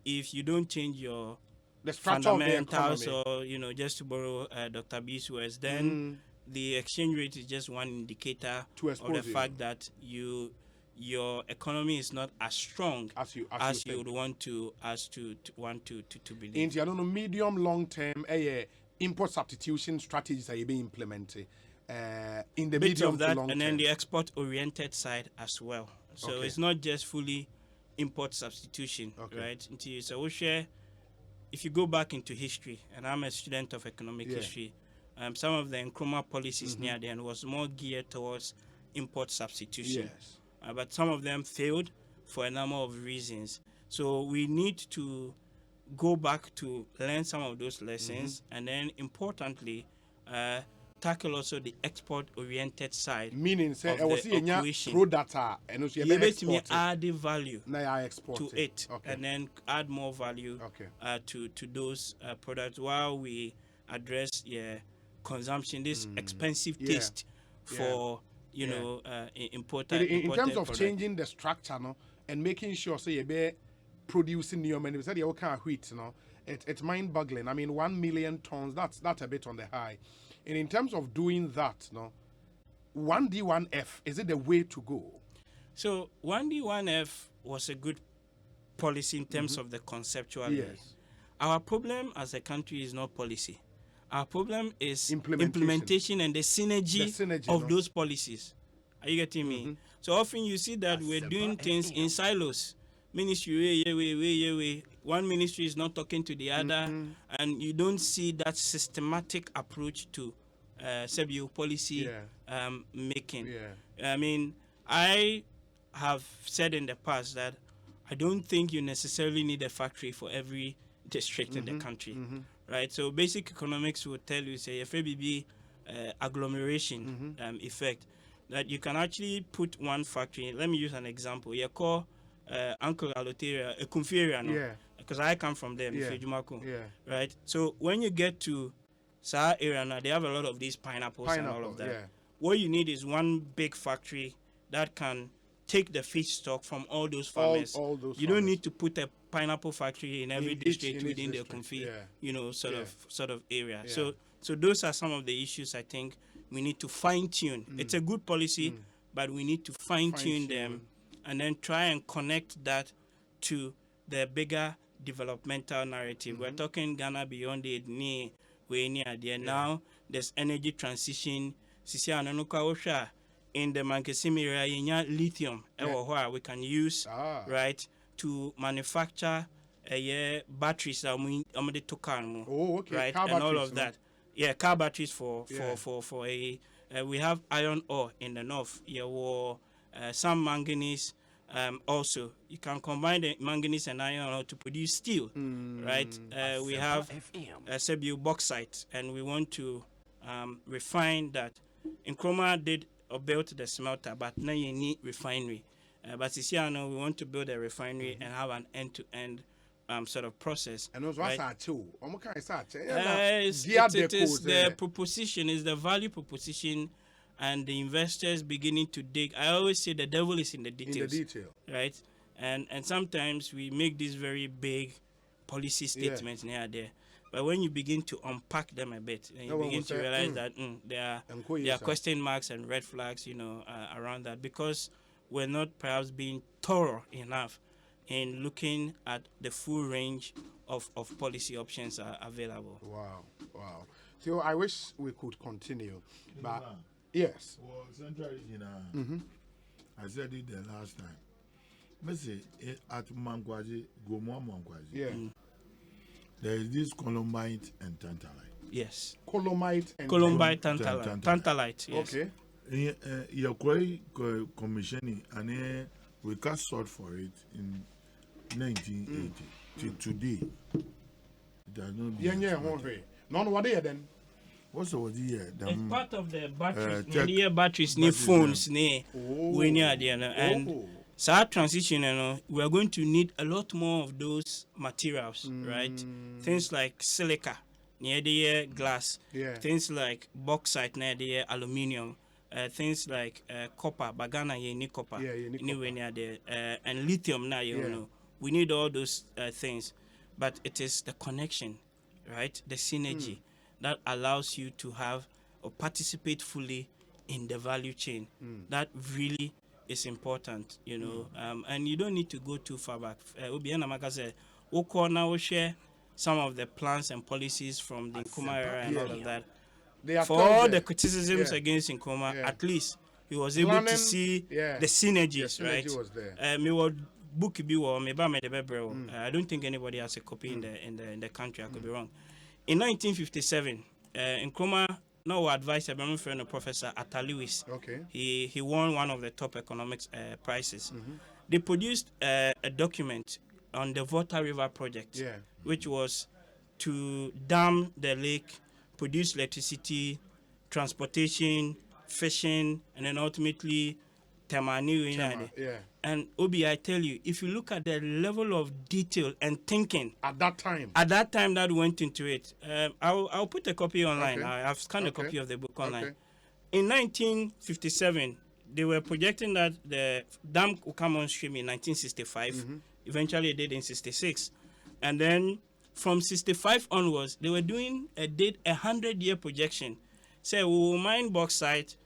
B: if you don't change the fundamentals, or just to borrow Dr. B's words, then the exchange rate is just one indicator of the fact that your economy is not as strong as you would want to believe.
A: In the medium long term, import substitution strategies are being implemented in the
B: Bits
A: medium
B: of that,
A: to long
B: and
A: term.
B: then the export oriented side as well. So it's not just fully import substitution, right? So we'll share. If you go back into history, and I'm a student of economic history, some of the Nkrumah policies near then was more geared towards import substitution.
A: Yes.
B: But some of them failed for a number of reasons. So we need to go back to learn some of those lessons, and then importantly, tackle also the export-oriented side.
A: Meaning, say,
B: of the equation.
A: Product and also
B: you add value
A: to
B: it, and then add more value to those products while we address consumption, this expensive taste for important.
A: In terms of changing the structure, no, and making sure so you be producing new money. We said you can't wheat, no. It's mind-boggling. I mean, 1 million tons. That's a bit on the high. And in terms of doing that, no, 1D, 1F, is it the way to go?
B: So 1D, 1F was a good policy in terms of the conceptual.
A: Yes.
B: Our problem as a country is not policy. Our problem is implementation and the synergy of those policies. Are you getting me? So often you see that we're doing things in silos. Ministry, one ministry is not talking to the other, and you don't see that systematic approach to policy making. I mean, I have said in the past that I don't think you necessarily need a factory for every district in the country, right? So basic economics will tell you, say, FABB agglomeration effect, that you can actually put one factory. Let me use an example. You call Uncle Aloteria a Kumfieria, because I come from there, right? So when you get to Sa area now, they have a lot of these pineapples and all of that. What you need is one big factory that can take the feedstock from all those farmers. You don't need to put a pineapple factory in every district within the Kumfi, sort of area. So those are some of the issues I think we need to fine tune. It's a good policy, but we need to fine tune them and then try and connect that to the bigger developmental narrative. We're talking Ghana beyond the idea. Now there's energy transition. In the Mankesimi area, lithium we can use right to manufacture batteries that right,
A: car
B: and all
A: batteries,
B: of that. Car batteries for we have iron ore in the north. Some manganese. Also, you can combine the manganese and iron ore to produce steel, right? We have Cebu bauxite, and we want to refine that. Nkrumah did or built the smelter, but now you need refinery. But Sisiano, we want to build a refinery and have an end-to-end sort of process.
A: And also,
B: right?
A: It
B: is the proposition, is the value proposition, and the investors beginning to dig. I always say the devil is in the details. Right? And sometimes we make these very big policy statements near there. But when you begin to unpack them a bit, and you begin to realize that there are question marks and red flags, around that, because we're not perhaps being thorough enough in looking at the full range of policy options are available.
A: Wow. So I wish we could continue, but yes.
C: Well, Central Region, I said it the last time. Messi at Mangwaji, Gomo Mangwaji. There is this columite and tantalite.
B: Yes.
A: Columite and
B: tantalite. Yes.
A: Okay.
C: Your query commissioning, and we cast sort for it in 1980 till today. It has not been.
A: None what there then.
C: What's the word here?
B: It's part of the batteries. Batteries need phones, when you're there, and so our transition, we are going to need a lot more of those materials, right? Things like silica, near the glass. Things like bauxite, near the aluminium. Things like copper, bagana, you need copper. Anywhere near there, and lithium. Now we need all those things, but it is the connection, right? The synergy that allows you to have or participate fully in the value chain. That really is important, you know. And you don't need to go too far back. Obiana Maka said, now share some of the plans and policies from the Nkrumah era and all of that.
A: They are
B: For
A: still
B: all
A: there.
B: the criticisms
A: Yeah.
B: against Nkrumah,
A: Yeah.
B: at least he was able
A: Planning,
B: to see the synergies,
A: The synergy
B: right?
A: was there.
B: Me would book be or me ba me the bebro. I don't think anybody has a copy in the country. I could be wrong. In 1957, Nkrumah now advised a friend, Professor Atta Lewis.
A: Okay.
B: He won one of the top economics prizes. They produced a document on the Volta River project, which was to dam the lake, produce electricity, transportation, fishing, and then ultimately Temani.
A: Yeah.
B: And Obi, I tell you, if you look at the level of detail and thinking
A: At that time
B: that went into it, I'll put a copy online.
A: Okay.
B: I've scanned a copy of the book online.
A: Okay.
B: In 1957, they were projecting that the dam would come on stream in 1965. Eventually, it did in 66. And then from 65 onwards, they were doing a 100-year projection. Say, we will mine bauxite,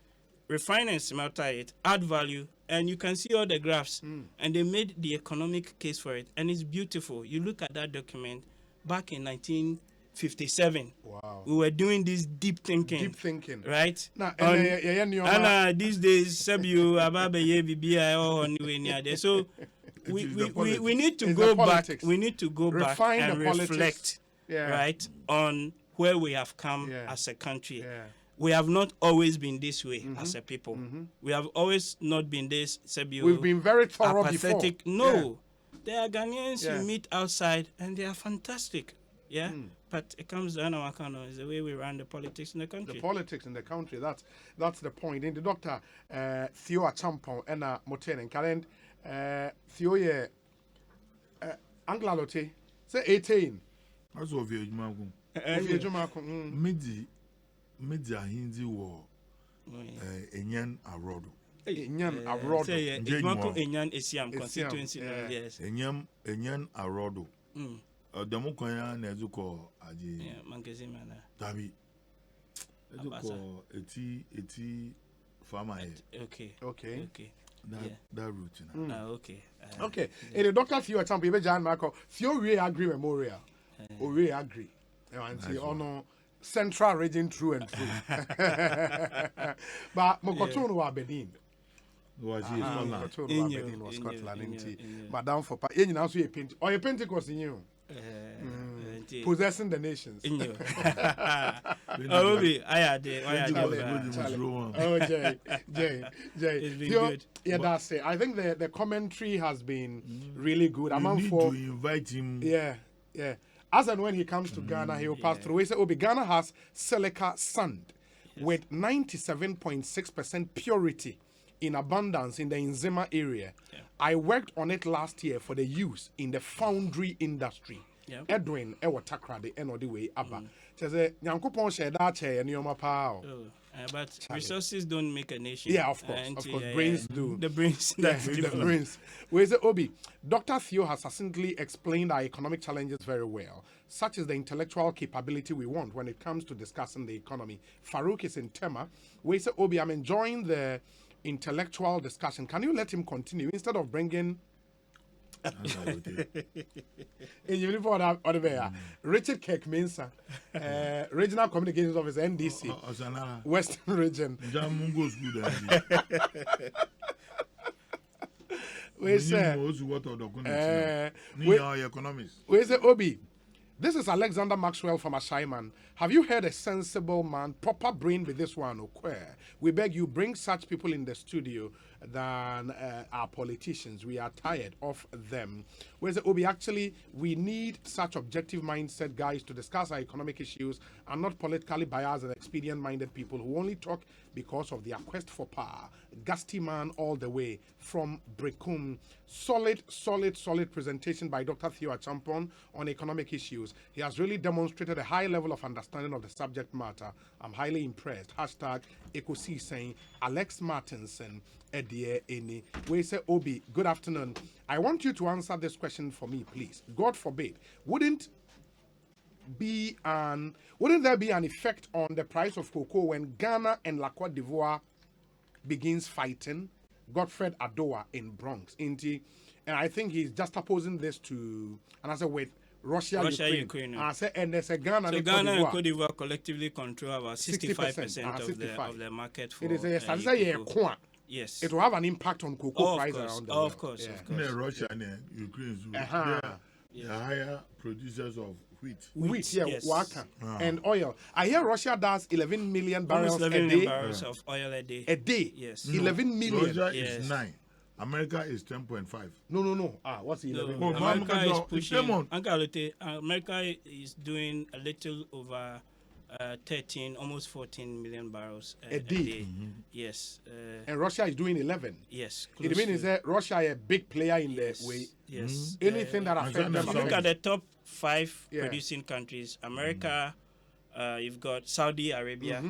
B: refine and smelter it, add value, and you can see all the graphs. And they made the economic case for it. And it's beautiful. You look at that document back in 1957.
A: Wow.
B: We were doing this deep thinking.
A: Deep thinking.
B: Right?
A: Now,
B: And these days, Sabu, Ababe, BBI, or anywhere near there. So we need to go back. We need to go back and reflect, right, on where we have come as a country. We have not always been this way as a people. We have always not been this.
A: We've been very thorough
B: apathetic.
A: before.
B: No, there are Ghanaians you meet outside and they are fantastic. Yeah, but it comes down to Wakano. It's the way we run the politics in the country.
A: The politics in the country. That's the point. In the doctor Theo Acheampong and Moten and Karen Theo Angla Lotte say 18.
C: That's what we Media Hindi war Enyan Arodo.
A: Enyan Arodo.
B: Say Enyan Esiam constituency. Yes.
C: Enyan Arodo. Demokoya Nezuko Aji.
B: Yeah, Mankazimana.
C: Tabi. Ezuko eti farmer.
B: Okay.
C: That route.
B: Okay.
A: Okay. And the doctor Theo Acheampong, John Marco, Theo we agree memorial. We agree. And see, no central region through and through. But Mokotono wa Benin.
C: Was
A: Benin was Scotland. Madam for pa. You know, so you paint or you Pentecost in you. Possessing the nations.
B: Oh, I had
A: Oh, Jay.
B: It's been good.
A: Yeah, that's it. I think the commentary has been really good.
C: You need to invite him.
A: Yeah. As and when he comes to Ghana, he will pass through. We say, Ghana has silica sand with 97.6% purity in abundance in the Nzema area.
B: Yeah.
A: I worked on it last year for the use in the foundry industry.
B: Yeah.
A: Edwin, ewa takra de eno the way abba. Say, Nyankopon share that chair and your pao.
B: But resources don't make a nation.
A: Yeah, of course. Brains do.
B: The brains.
A: The brains. Where's the Obi? Dr. Theo has succinctly explained our economic challenges very well, such as the intellectual capability we want when it comes to discussing the economy. Farouk is in Tema. Where's the Obi? I'm enjoying the intellectual discussion. Can you let him continue instead of bringing Richard Keck Mensa, Regional Communications Officer, NDC, Western Region. Where's the Obi? This is Alexander Maxwell from Ashaiman. Have you heard a sensible man, proper brain with this one? We beg you, bring such people in the studio than our politicians. We are tired of them. Whereas the Obi, actually, we need such objective mindset guys to discuss our economic issues and not politically biased and expedient-minded people who only talk because of their quest for power. Gusty man all the way from Brekum. Solid presentation by Dr. Theo Acheampong on economic issues. He has really demonstrated a high level of understanding of the subject matter. I'm highly impressed. Hashtag Ekosiisen, Alex Martinson, Edie Eni. We say, Obi, good afternoon. I want you to answer this question for me, please. God forbid, wouldn't wouldn't there be an effect on the price of cocoa when Ghana and La Cote d'Ivoire begins fighting? Godfred Adoa in Bronx, and I think he's just opposing this to, and I said with Russia Ukraine. I said, and there's a Ghana.
B: So Ghana and Cote d'Ivoire collectively control about 65% of the market for.
A: It is cocoa.
B: Yes.
A: It will have an impact on cocoa price around the world.
B: Of course.
C: Russia and Ukraine, they are higher producers of wheat,
A: yes. And oil. I hear Russia does 11 million barrels
B: Almost 11 million barrels of oil a day.
A: A day?
B: Yes.
A: 11 million.
C: Russia is 9. America is 10.5.
A: No. What's 11?
B: No, America is pushing. America is doing a little over 13, almost 14 million barrels a day. Yes.
A: And Russia is doing 11.
B: Yes.
A: It means that Russia is a big player in the way.
B: Yes.
A: Anything that affects them.
B: Look at the top 5 producing countries. America, you've got Saudi Arabia,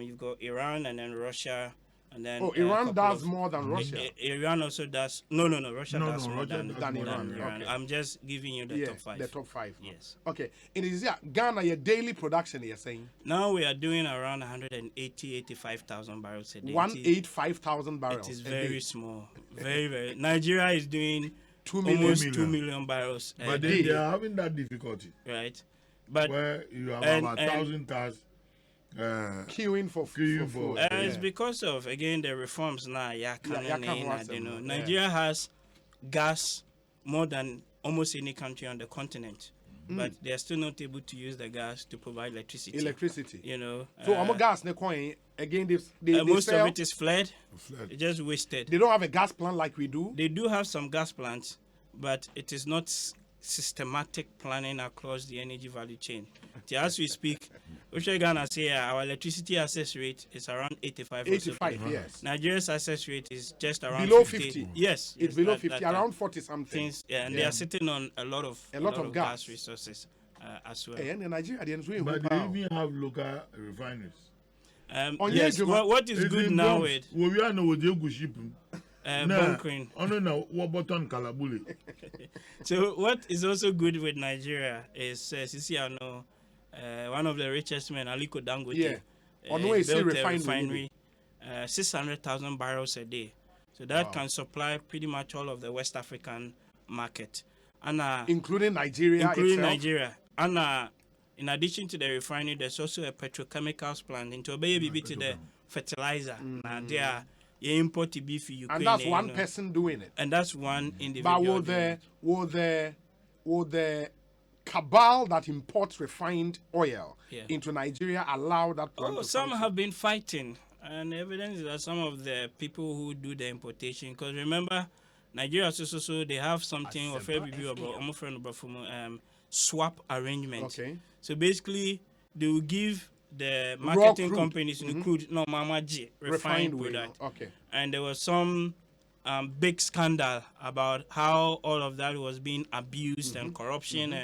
B: you've got Iran, and then Russia. And then
A: Iran does more than Russia.
B: Iran also does. No. Russia does more than Iran. Okay. I'm just giving you the top 5.
A: The top 5.
B: Yes.
A: Okay. In Ghana, your daily production, you're saying?
B: Now we are doing around 85,000 barrels a day.
A: 185,000 barrels.
B: It is very small. Very. Nigeria is doing
A: 2 million.
B: Almost 2 million barrels a
C: but
B: day.
C: They are having that difficulty.
B: Right. But
C: where you have about 1,000 cars.
A: Queuing for
B: it's because of again the reforms now. Nigeria has gas more than almost any country on the continent, but they are still not able to use the gas to provide electricity.
A: So gas again they
B: most of it is fled. It's just wasted.
A: They don't have a gas plant like we do.
B: They do have some gas plants, but it is not systematic planning across the energy value chain. As we speak, Ghana say our electricity access rate is around 85.
A: 85, yes.
B: Nigeria's access rate is just around
A: below 50.
B: Yes,
A: it's below 50, around 40 something.
B: And they are sitting on a lot of gas resources as well.
A: And Nigeria,
C: but they even have local refineries.
B: Yes. What is good now with bunkering. So what is also good with Nigeria is one of the richest men, Aliko Dangote, built a refinery, 600,000 barrels a day. So that can supply pretty much all of the West African market, and
A: including Nigeria.
B: And in addition to the refinery, there's also a petrochemicals plant into Obeyebibi to the fertilizer. They are import beef for Ukraine.
A: And that's one person doing it.
B: And that's one individual.
A: But will the cabal that imports refined oil into Nigeria allow that plant to
B: some have been fighting. And evidence is that some of the people who do the importation, because remember, Nigeria also they have something of swap arrangement.
A: Okay.
B: So basically, they will give the marketing companies crude, refined product.
A: Okay.
B: And there was some big scandal about how all of that was being abused and corruption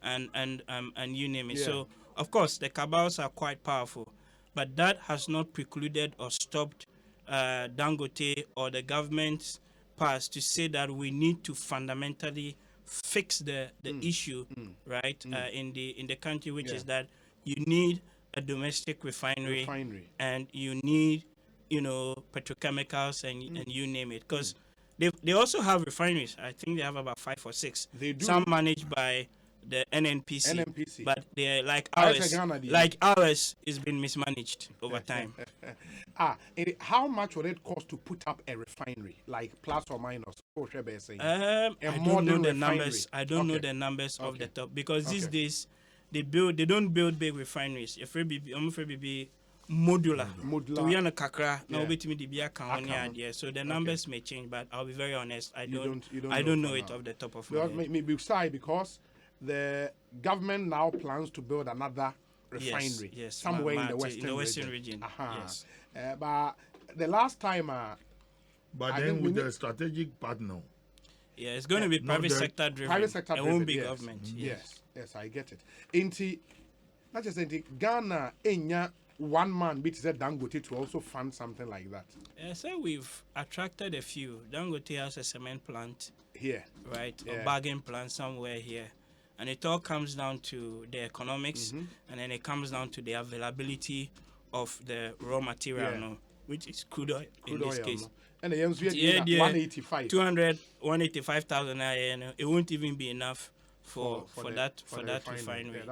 B: and you name it.
A: Yeah.
B: So of course the cabals are quite powerful, but that has not precluded or stopped Dangote or the government's pass to say that we need to fundamentally fix the issue in the country, which is that you need a domestic refinery. And you need petrochemicals and you name it, because they also have refineries. I think they have about 5 or 6.
A: They do.
B: Some managed by the NNPC, but they're like ours is been mismanaged over time.
A: How much would it cost to put up a refinery, like plus or minus?
B: I don't know the numbers. I don't know the numbers of the top, because these days they don't build big refineries. If we be modular. So the numbers may change, but I'll be very honest. I don't know it off the top of my head.
A: Maybe shy, because the government now plans to build another refinery somewhere in the western region.
B: Yes.
A: But the last time,
C: but then with the strategic partner.
B: Yeah, it's going to be private sector driven.
A: Private sector driven.
B: It won't be government.
A: Yes, I get it. Not just Ghana, one man beats Dangote to also fund something like that.
B: So we've attracted a few. Dangote has a cement plant
A: here,
B: right? A bagging plant somewhere here. And it all comes down to the economics, and then it comes down to the availability of the raw material, no, which is crude oil in this case.
A: No. And the 185.
B: 185,000, it won't even be enough for that refinery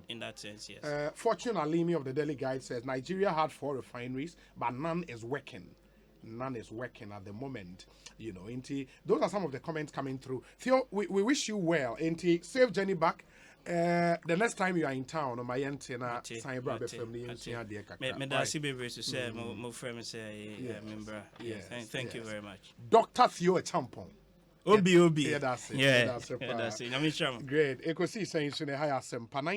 B: in that sense, yes.
A: Fortune Alimi of the Daily Guide says Nigeria had 4 refineries, but none is working. None is working at the moment. You know, those are some of the comments coming through. Theo, we wish you well. Safe journey back. The next time you are in town, my antenna, sign brother family,
B: thank you very much.
A: Dr. Theo Acheampong.
B: Obi.
A: Yeah, that's it.
B: Yeah, that's it.
A: Great. Ekosiisen,